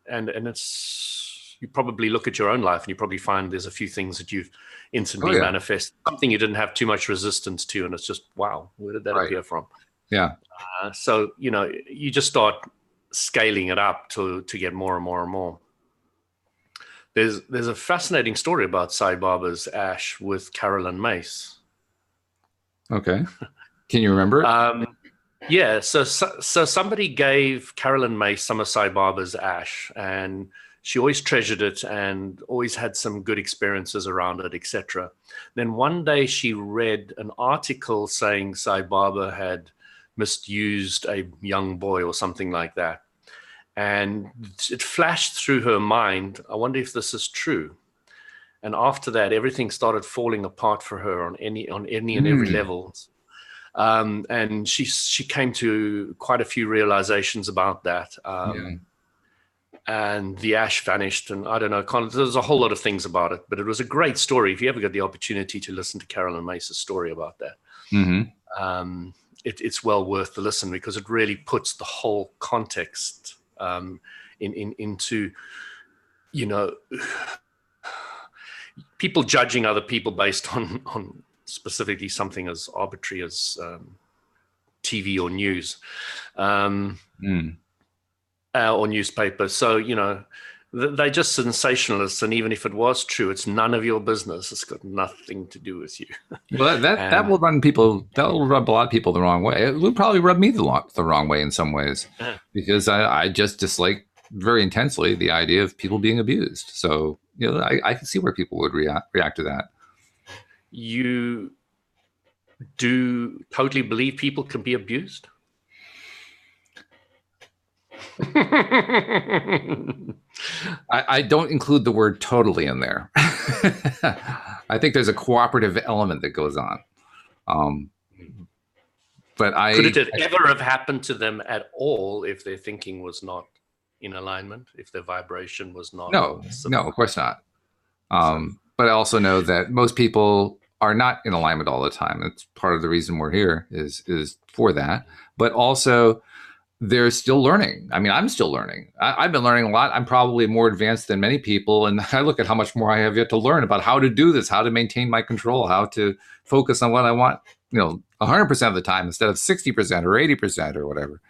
it's, you probably look at your own life and you probably find there's a few things that you've Oh instantly yeah, manifested, something you didn't have too much resistance to, and it's just, wow, where did that right. appear from? Yeah. So you just start scaling it up to get more and more and more. There's a fascinating story about Sai Baba's ash with Carolyn Mace. Okay. Can you remember it? Yeah, so somebody gave Carolyn Mace some of Sai Baba's ash, and she always treasured it and always had some good experiences around it, etc. Then one day she read an article saying Sai Baba had misused a young boy or something like that. And it flashed through her mind, I wonder if this is true. And after that, everything started falling apart for her on any and every Mm, level. And she came to quite a few realizations about that. yeah. And the ash vanished, and I don't know, there's a whole lot of things about it, but it was a great story. If you ever get the opportunity to listen to Carolyn Mace's story about that, Hmm. it's well worth the listen, because it really puts the whole context into, you know, people judging other people based on specifically something as arbitrary as TV or news. Mm. Or newspaper. So, they're just sensationalists. And even if it was true, it's none of your business. It's got nothing to do with you. Well, that And will run people. That will rub a lot of people the wrong way. It would probably rub me the wrong way in some ways, because I just dislike very intensely the idea of people being abused. So I can see where people would react to that. you do totally believe people can be abused? I don't include the word totally in there. I think there's a cooperative element that goes on. Um, but Could it ever have happened to them at all if their thinking was not in alignment, if their vibration was not no, of course not. so? But I also know that most people are not in alignment all the time. That's part of the reason we're here is for that. But also, they're still learning. I mean, I'm still learning. I've been learning a lot. I'm probably more advanced than many people. And I look at how much more I have yet to learn about how to do this, how to maintain my control, how to focus on what I want, 100% of the time instead of 60% or 80% or whatever.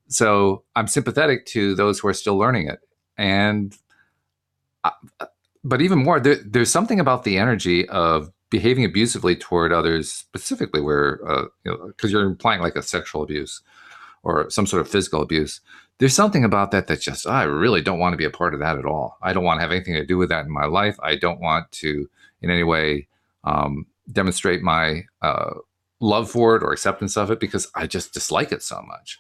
So I'm sympathetic to those who are still learning it. And, but even more, there's something about the energy of behaving abusively toward others, specifically where, because you're implying like a sexual abuse or some sort of physical abuse. There's something about that that's just, I really don't want to be a part of that at all. I don't want to have anything to do with that in my life. I don't want to in any way demonstrate my love for it or acceptance of it, because I just dislike it so much.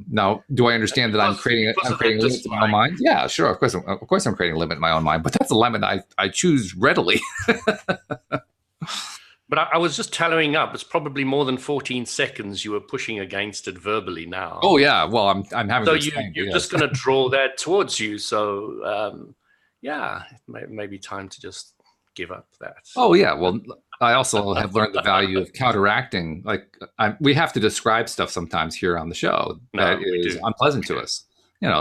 Now, do I understand that I'm creating limits in my own mind? Yeah, sure. Of course, I'm creating a limit in my own mind, but that's a limit I choose readily. But I was just tallying up. It's probably more than 14 seconds you were pushing against it verbally now. Oh yeah. Well, I'm having. So to explain, you're yes. just going to draw that towards you. So yeah, it may be time to just give up that. Oh yeah. Well, I also have learned the value of counteracting. Like we have to describe stuff sometimes here on the show that is unpleasant to us.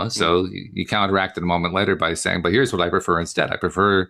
So you counteract it a moment later by saying, "But here's what I prefer instead. I prefer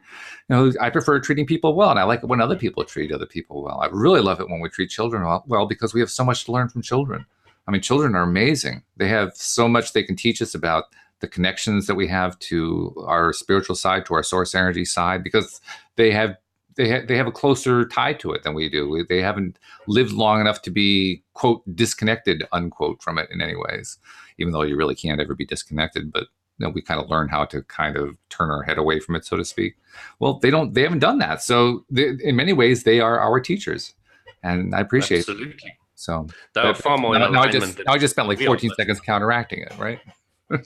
treating people well, and I like it when other people treat other people well. I really love it when we treat children well, because we have so much to learn from children. I mean, children are amazing. They have so much they can teach us about the connections that we have to our spiritual side, to our source energy side, because they have a closer tie to it than we do. They haven't lived long enough to be, quote, disconnected, unquote, from it in any ways, even though you really can't ever be disconnected. But we kind of learn how to kind of turn our head away from it, so to speak. Well, they haven't done that. So in many ways, they are our teachers, and I appreciate it. Absolutely. So they're far more in alignment. I just spent like 14 seconds counteracting it, right?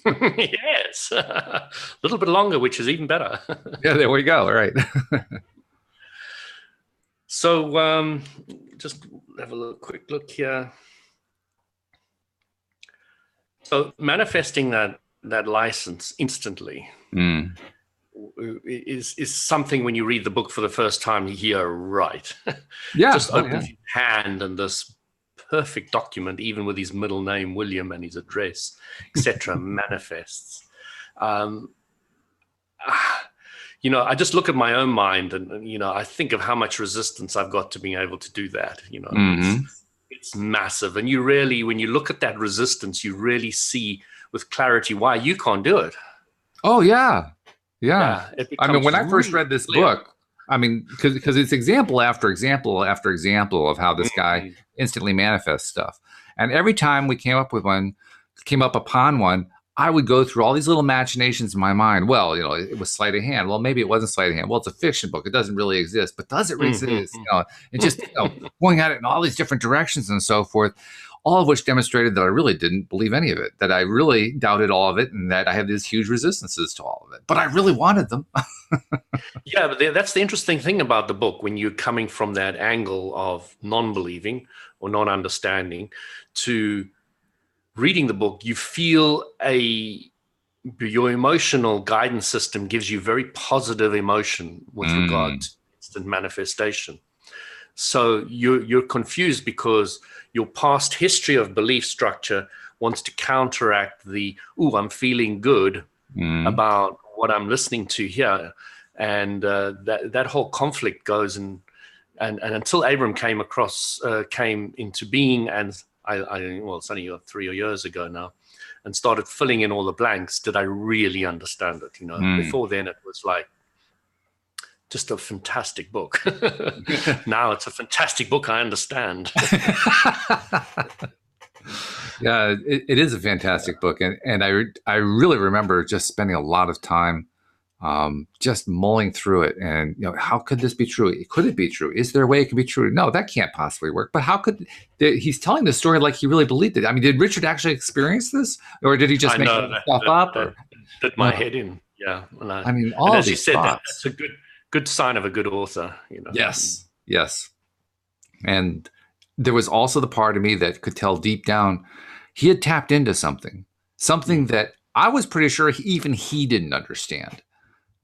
Yes, a little bit longer, which is even better. Yeah, there we go. All right. So just have a quick look here. So manifesting that license instantly. is something when you read the book for the first time, you're right. Yeah. Just opens his hand and this perfect document, even with his middle name, William, and his address, etc., manifests. I just look at my own mind and, I think of how much resistance I've got to being able to do that. It's massive. And when you look at that resistance, you really see with clarity why you can't do it. Oh, yeah. Yeah. I mean, when I first read this book, I mean, because it's example after example after example of how this guy instantly manifests stuff. And every time we came up upon one, I would go through all these little machinations in my mind. Well, it was sleight of hand. Well, maybe it wasn't sleight of hand. Well, it's a fiction book. It doesn't really exist. But does it exist? And just going at it in all these different directions and so forth, all of which demonstrated that I really didn't believe any of it, that I really doubted all of it, and that I had these huge resistances to all of it. But I really wanted them. Yeah, but that's the interesting thing about the book, when you're coming from that angle of non-believing or non-understanding to reading the book, you feel your emotional guidance system gives you very positive emotion with regard to instant manifestation. So you're confused because your past history of belief structure wants to counteract I'm feeling good about what I'm listening to here. And that whole conflict goes and until Abram came into being, and it's only 3 years ago now, and started filling in all the blanks, did I really understand it? Before then it was like just a fantastic book. Now it's a fantastic book I understand. Yeah, it is a fantastic book. And I really remember just spending a lot of time just mulling through it. And, how could this be true? Could it be true? Is there a way it can be true? No, that can't possibly work. But how could he's telling the story like he really believed it? I mean, did Richard actually experience this? Or did he just make stuff up? That put my head in. Yeah. I mean, all as these you said, thoughts. that's a good sign of a good author. Yes. And there was also the part of me that could tell deep down he had tapped into something that I was pretty sure even he didn't understand.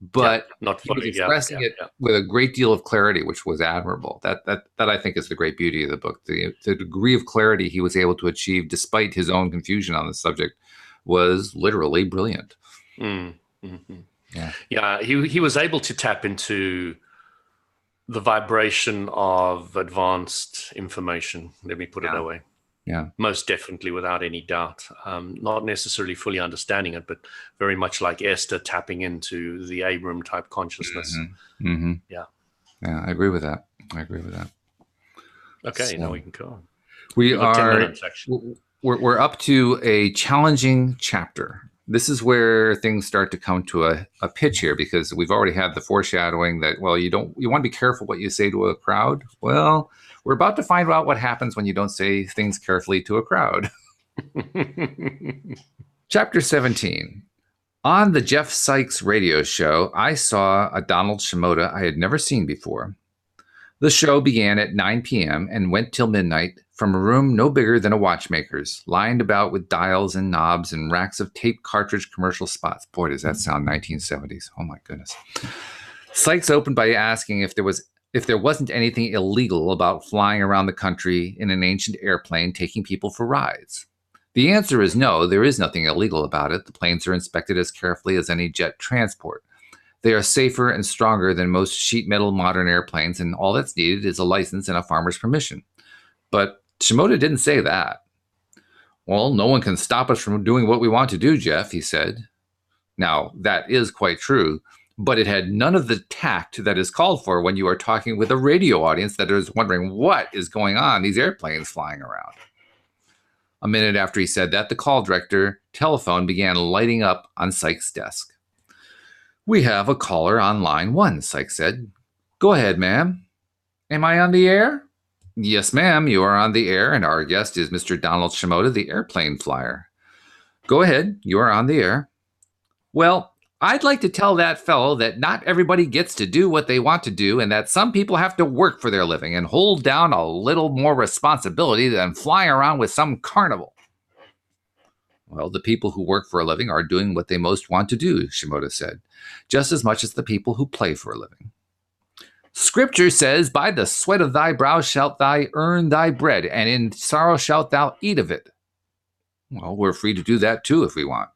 But not he was expressing it with a great deal of clarity, which was admirable. That I think is the great beauty of the book. The degree of clarity he was able to achieve despite his own confusion on the subject was literally brilliant. Yeah, he was able to tap into the vibration of advanced information. Let me put it that way. Yeah, most definitely, without any doubt. Not necessarily fully understanding it, but very much like Esther tapping into the Abram type consciousness. Yeah, I agree with that. Okay, now we can go on. We've got 10 minutes, actually. We're up to a challenging chapter. This is where things start to come to a pitch here, because we've already had the foreshadowing that, you want to be careful what you say to a crowd. Well, we're about to find out what happens when you don't say things carefully to a crowd. Chapter 17. On the Jeff Sykes radio show, I saw a Donald Shimoda I had never seen before. The show began at 9 p.m. and went till midnight from a room no bigger than a watchmaker's, lined about with dials and knobs and racks of tape cartridge commercial spots. Boy, does that sound 1970s. Oh, my goodness. Sykes opened by asking if there wasn't anything illegal about flying around the country in an ancient airplane taking people for rides. The answer is no, there is nothing illegal about it. The planes are inspected as carefully as any jet transport. They are safer and stronger than most sheet metal modern airplanes, and all that's needed is a license and a farmer's permission. But Shimoda didn't say that. Well, no one can stop us from doing what we want to do, Jeff, he said. Now, that is quite true, but it had none of the tact that is called for when you are talking with a radio audience that is wondering what is going on, these airplanes flying around. A minute after he said that, the call director telephone began lighting up on Sykes' desk. We have a caller on line 1, Sykes said. Go ahead, ma'am. Am I on the air? Yes, ma'am, you are on the air, and our guest is Mr. Donald Shimoda, the airplane flyer. Go ahead, you are on the air. Well, I'd like to tell that fellow that not everybody gets to do what they want to do, and that some people have to work for their living and hold down a little more responsibility than flying around with some carnival. Well, the people who work for a living are doing what they most want to do, Shimoda said, just as much as the people who play for a living. Scripture says, by the sweat of thy brow shalt thou earn thy bread, and in sorrow shalt thou eat of it. Well, we're free to do that too if we want.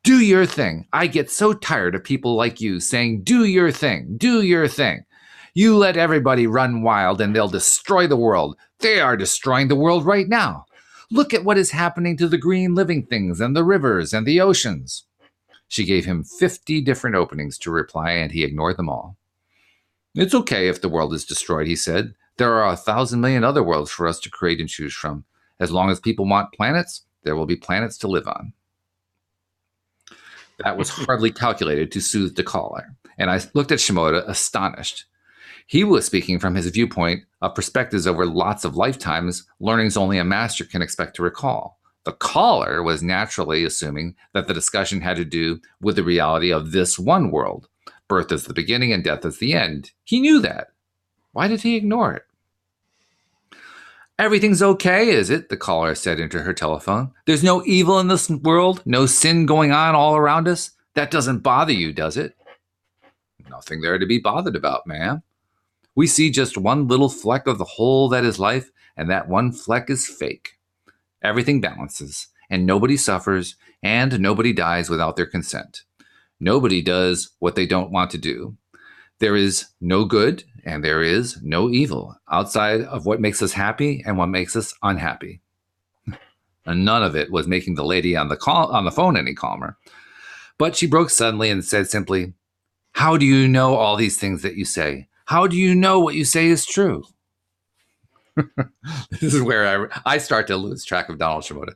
Do your thing. I get so tired of people like you saying, do your thing, do your thing. You let everybody run wild and they'll destroy the world. They are destroying the world right now. Look at what is happening to the green living things and the rivers and the oceans. She gave him 50 different openings to reply, and he ignored them all. It's okay if the world is destroyed, he said. There are 1,000 million other worlds for us to create and choose from. As long as people want planets, there will be planets to live on. That was hardly calculated to soothe the caller, and I looked at Shimoda astonished. He was speaking from his viewpoint of perspectives over lots of lifetimes, learnings only a master can expect to recall. The caller was naturally assuming that the discussion had to do with the reality of this one world. Birth is the beginning and death is the end. He knew that. Why did he ignore it? Everything's okay, is it? The caller said into her telephone. There's no evil in this world? No sin going on all around us? That doesn't bother you, does it? Nothing there to be bothered about, ma'am. We see just one little fleck of the whole that is life, and that one fleck is fake. Everything balances, and nobody suffers, and nobody dies without their consent. Nobody does what they don't want to do. There is no good and there is no evil outside of what makes us happy and what makes us unhappy. And none of it was making the lady on the phone any calmer. But she broke suddenly and said simply, how do you know all these things that you say? How do you know what you say is true? This is where I start to lose track of Donald Shimoda.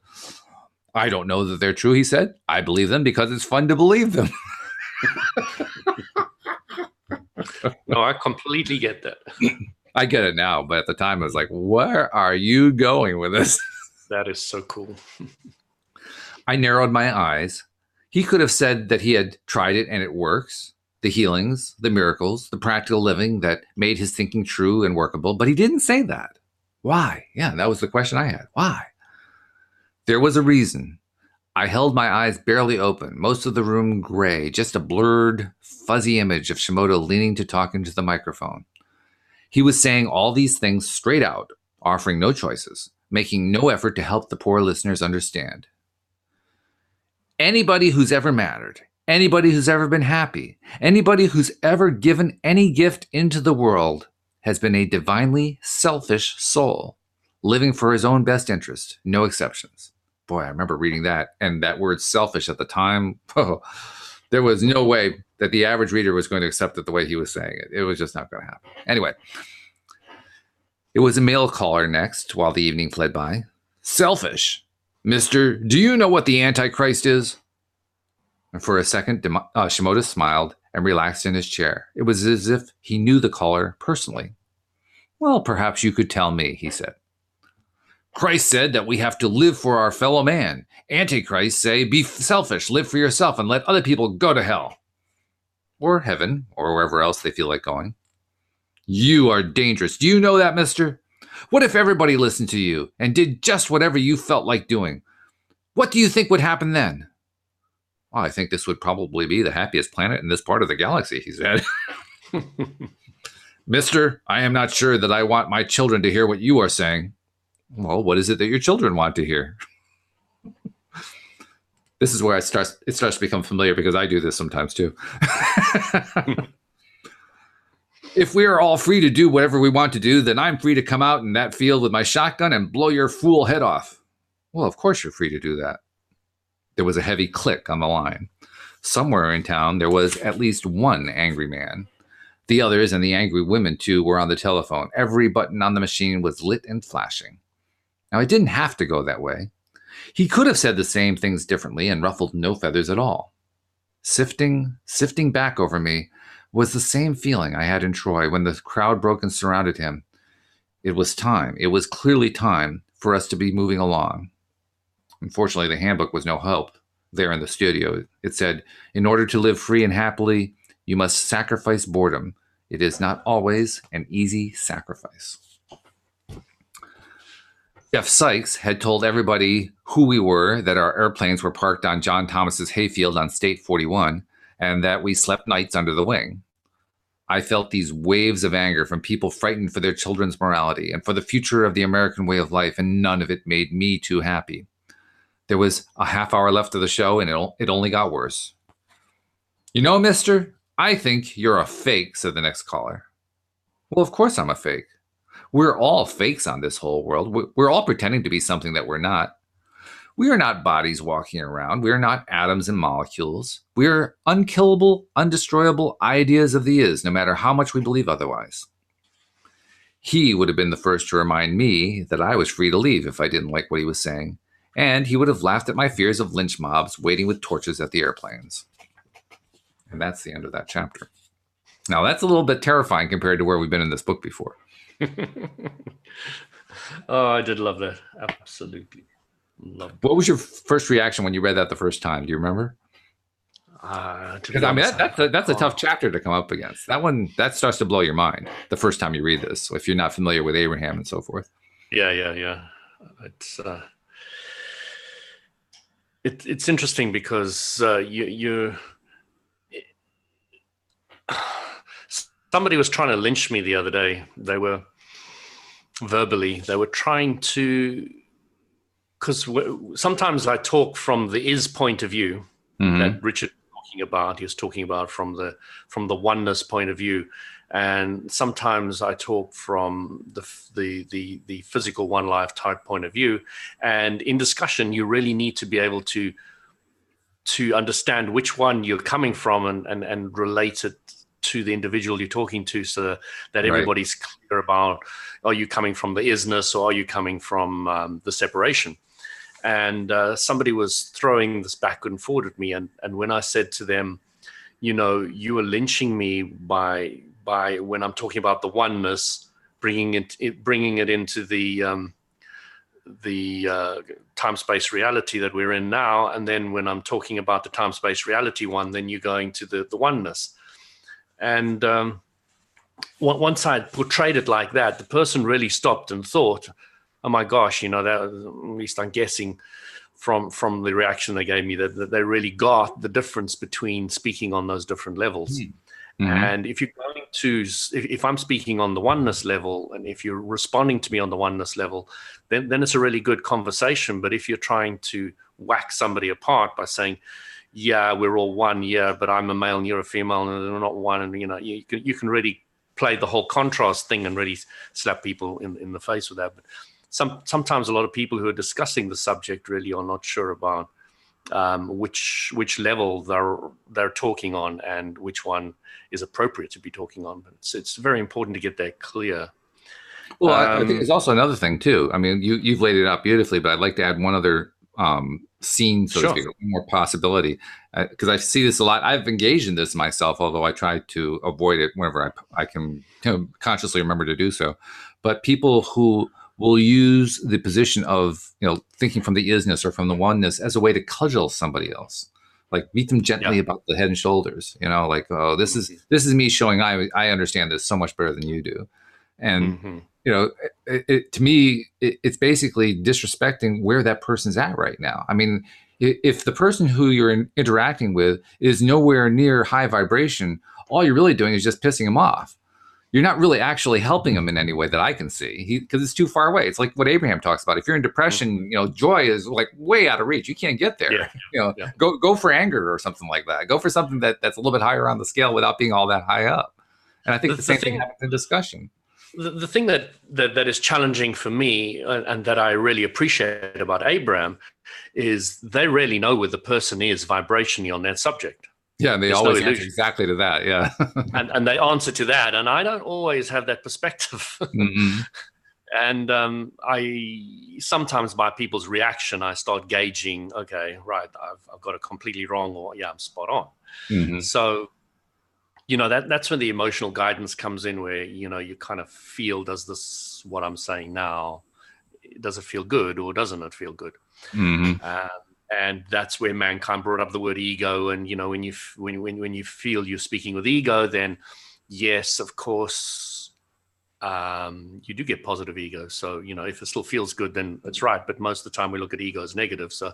I don't know that they're true, he said. I believe them because it's fun to believe them. No, I completely get that. I get it now, but at the time I was like, where are you going with this? That is so cool. I narrowed my eyes. He could have said that he had tried it and it works. The healings, the miracles, the practical living that made his thinking true and workable, but he didn't say that. Why? Yeah, that was the question I had. Why? There was a reason. I held my eyes barely open, most of the room gray, just a blurred, fuzzy image of Shimoda leaning to talk into the microphone. He was saying all these things straight out, offering no choices, making no effort to help the poor listeners understand. Anybody who's ever mattered, anybody who's ever been happy, anybody who's ever given any gift into the world has been a divinely selfish soul, living for his own best interest, no exceptions. Boy, I remember reading that, and that word selfish at the time, there was no way that the average reader was going to accept it the way he was saying it. It was just not going to happen. Anyway, it was a male caller next while the evening fled by. Selfish. Mister, do you know what the Antichrist is? And for a second, Shimoda smiled and relaxed in his chair. It was as if he knew the caller personally. Well, perhaps you could tell me, he said. Christ said that we have to live for our fellow man. Antichrist say, be selfish, live for yourself, and let other people go to hell. Or heaven, or wherever else they feel like going. You are dangerous. Do you know that, mister? What if everybody listened to you and did just whatever you felt like doing? What do you think would happen then? Well, I think this would probably be the happiest planet in this part of the galaxy, he said. Mister, I am not sure that I want my children to hear what you are saying. Well, what is it that your children want to hear? This is where it starts to become familiar because I do this sometimes too. If we are all free to do whatever we want to do, then I'm free to come out in that field with my shotgun and blow your fool head off. Well, of course you're free to do that. There was a heavy click on the line. Somewhere in town, there was at least one angry man. The others, and the angry women too, were on the telephone. Every button on the machine was lit and flashing. Now, it didn't have to go that way. He could have said the same things differently and ruffled no feathers at all. Sifting back over me was the same feeling I had in Troy when the crowd broke and surrounded him. It was time. It was clearly time for us to be moving along. Unfortunately, the handbook was no help there in the studio. It said, in order to live free and happily, you must sacrifice boredom. It is not always an easy sacrifice. Jeff Sykes had told everybody who we were, that our airplanes were parked on John Thomas's hayfield on State 41, and that we slept nights under the wing. I felt these waves of anger from people frightened for their children's morality and for the future of the American way of life, and none of it made me too happy. There was a half hour left of the show, and it only got worse. You know, mister, I think you're a fake, said the next caller. Well, of course I'm a fake. We're all fakes on this whole world. We're all pretending to be something that we're not. We are not bodies walking around. We are not atoms and molecules. We are unkillable, undestroyable ideas of the is, no matter how much we believe otherwise. He would have been the first to remind me that I was free to leave if I didn't like what he was saying, and he would have laughed at my fears of lynch mobs waiting with torches at the airplanes. And that's the end of that chapter. Now, that's a little bit terrifying compared to where we've been in this book before. Oh, I did love that. Absolutely. Loved What was your first reaction when you read that the first time? Do you remember? Because I mean, that's a tough chapter to come up against. That one, that starts to blow your mind the first time you read this, if you're not familiar with Abraham and so forth. Yeah. It's interesting because somebody was trying to lynch me the other day. They were trying to, because sometimes I talk from the is point of view that Richard was talking about. He was talking about from the oneness point of view, and sometimes I talk from the physical one life type point of view. And in discussion, you really need to be able to understand which one you're coming from and relate it to the individual you're talking to, so that everybody's clear about, are you coming from the isness or are you coming from the separation? And somebody was throwing this back and forward at me. And when I said to them, you know, you are lynching me by when I'm talking about the oneness, bringing it into the time-space reality that we're in now. And then when I'm talking about the time-space reality one, then you're going to the oneness. And once I portrayed it like that, the person really stopped and thought, oh my gosh, you know, that, at least I'm guessing from the reaction they gave me, that they really got the difference between speaking on those different levels. And if you're going to, if I'm speaking on the oneness level, and if you're responding to me on the oneness level, then it's a really good conversation. But if you're trying to whack somebody apart by saying, yeah, we're all one, yeah, but I'm a male and you're a female and we're not one, and you know, you can really play the whole contrast thing and really slap people in the face with that. But sometimes a lot of people who are discussing the subject really are not sure about which level they're talking on and which one is appropriate to be talking on. But it's very important to get that clear. Well, I think there's also another thing too. I mean, you've laid it out beautifully, but I'd like to add one other scene, so to speak, one more possibility, because I see this a lot. I've engaged in this myself, although I try to avoid it whenever I can consciously remember to do so. But people who will use the position of, you know, thinking from the isness or from the oneness as a way to cudgel somebody else, like meet them gently about the head and shoulders, you know, like, oh, this is me showing I understand this so much better than you do. And you know, to me, it's basically disrespecting where that person's at right now. I mean, if the person who you're interacting with is nowhere near high vibration, all you're really doing is just pissing him off. You're not really actually helping him in any way that I can see, because it's too far away. It's like what Abraham talks about. If you're in depression, you know, joy is like way out of reach. You can't get there. Go for anger or something like that. Go for something that's a little bit higher on the scale without being all that high up. And I think the same thing happens in discussion. The thing that is challenging for me, and that I really appreciate about Abraham, is they really know where the person is vibrationally on that subjp. Yeah, and they always answer exactly to that. Yeah, and they answer to that, and I don't always have that perspective. And I sometimes, by people's reaction, I start gauging. Okay, right, I've got it completely wrong, or yeah, I'm spot on. So, you know, that's when the emotional guidance comes in, where, you know, you kind of feel, does this, what I'm saying now, does it feel good or doesn't it feel good? And that's where mankind brought up the word ego. And, you know, when you feel you're speaking with ego, then yes, of course, you do get positive ego. So, if it still feels good, then it's right. But most of the time we look at ego as negative. So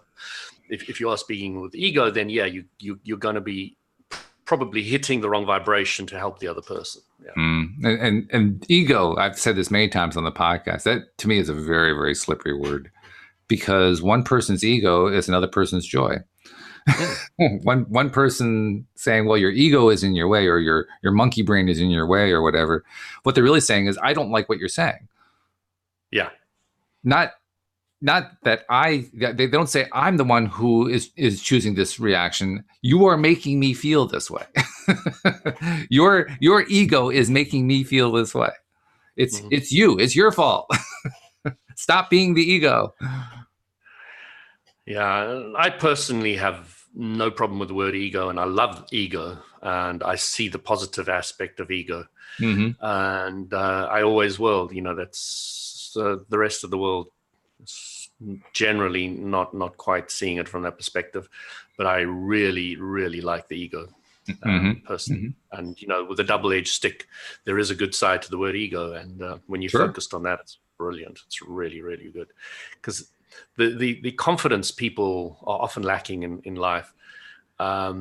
if you are speaking with ego, then yeah, you're going to be probably hitting the wrong vibration to help the other person. Yeah. And ego, I've said this many times on the podcast, that to me is a very, very slippery word, because one person's ego is another person's joy. One person saying, well, your ego is in your way, or your monkey brain is in your way, or whatever. What they're really saying is, I don't like what you're saying. Yeah. Not that they don't say I'm the one who is choosing this reaction. You are making me feel this way. Your ego is making me feel this way. It's you. It's your fault. Stop being the ego. Yeah, I personally have no problem with the word ego, and I love ego, and I see the positive aspect of ego, and I always will. That's the rest of the world generally not quite seeing it from that perspective, but I really, really like the ego person. And with a double-edged stick, there is a good side to the word ego, and when you're focused on that, it's brilliant. It's really, really good, because the confidence people are often lacking in life are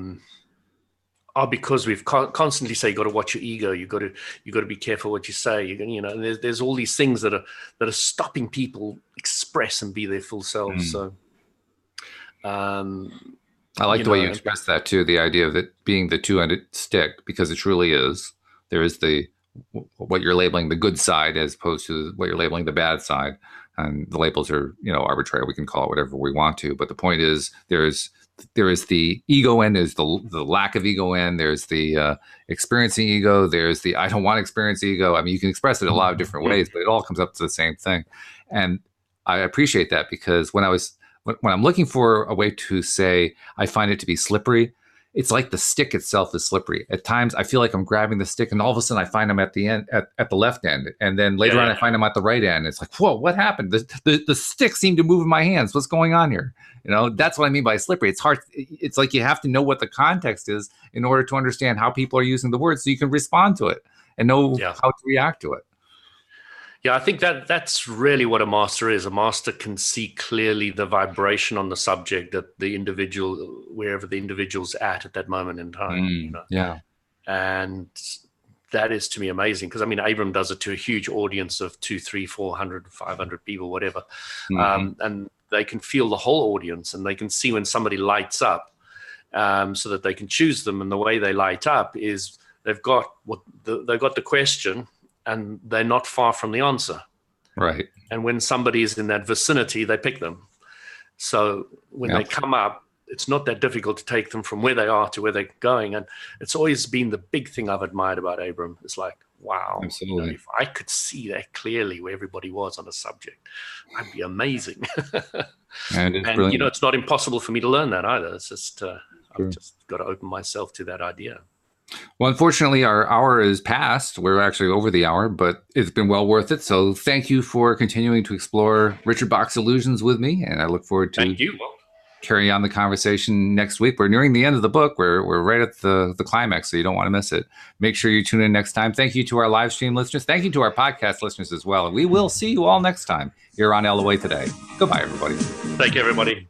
because we've constantly say you got to watch your ego, you got to be careful what you say. There's all these things that are stopping people express and be their full selves. So I like the way you express that too, the idea of it being the two-ended stick, because it truly is. There is what you're labeling the good side as opposed to what you're labeling the bad side. And the labels are, arbitrary. We can call it whatever we want to. But the point is, there is the ego end, there's the lack of ego end, there's the experiencing ego, there's the I don't want to experience ego. I mean, you can express it a lot of different ways, but it all comes up to the same thing. And I appreciate that, because when I'm looking for a way to say I find it to be slippery, it's like the stick itself is slippery. At times, I feel like I'm grabbing the stick, and all of a sudden, I find I'm at the end, at the left end, and then later on, I find I'm at the right end. It's like, whoa, what happened? The stick seemed to move in my hands. What's going on here? That's what I mean by slippery. It's hard. It's like you have to know what the context is in order to understand how people are using the word, so you can respond to it and know how to react to it. Yeah, I think that's really what a master is. A master can see clearly the vibration on the subject that the individual, wherever the individual's at that moment in time. Yeah. And that is, to me, amazing, because Abram does it to a huge audience of 200, 300, 400, 500 people, whatever. And they can feel the whole audience, and they can see when somebody lights up, so that they can choose them. And the way they light up is they've got the question, and they're not far from the answer. Right. And when somebody is in that vicinity, they pick them. So when they come up, it's not that difficult to take them from where they are to where they're going. And it's always been the big thing I've admired about Abram. It's like, wow, absolutely. If I could see that clearly where everybody was on a subject, that'd be amazing. And it's not impossible for me to learn that either. It's just, I've just got to open myself to that idea. Well, unfortunately, our hour is past. We're actually over the hour, but it's been well worth it. So thank you for continuing to explore Richard Bach's illusions with me. And I look forward to carrying on the conversation next week. We're nearing the end of the book. We're right at the climax, so you don't want to miss it. Make sure you tune in next time. Thank you to our live stream listeners. Thank you to our podcast listeners as well. And we will see you all next time here on LOA Today. Goodbye, everybody. Thank you, everybody.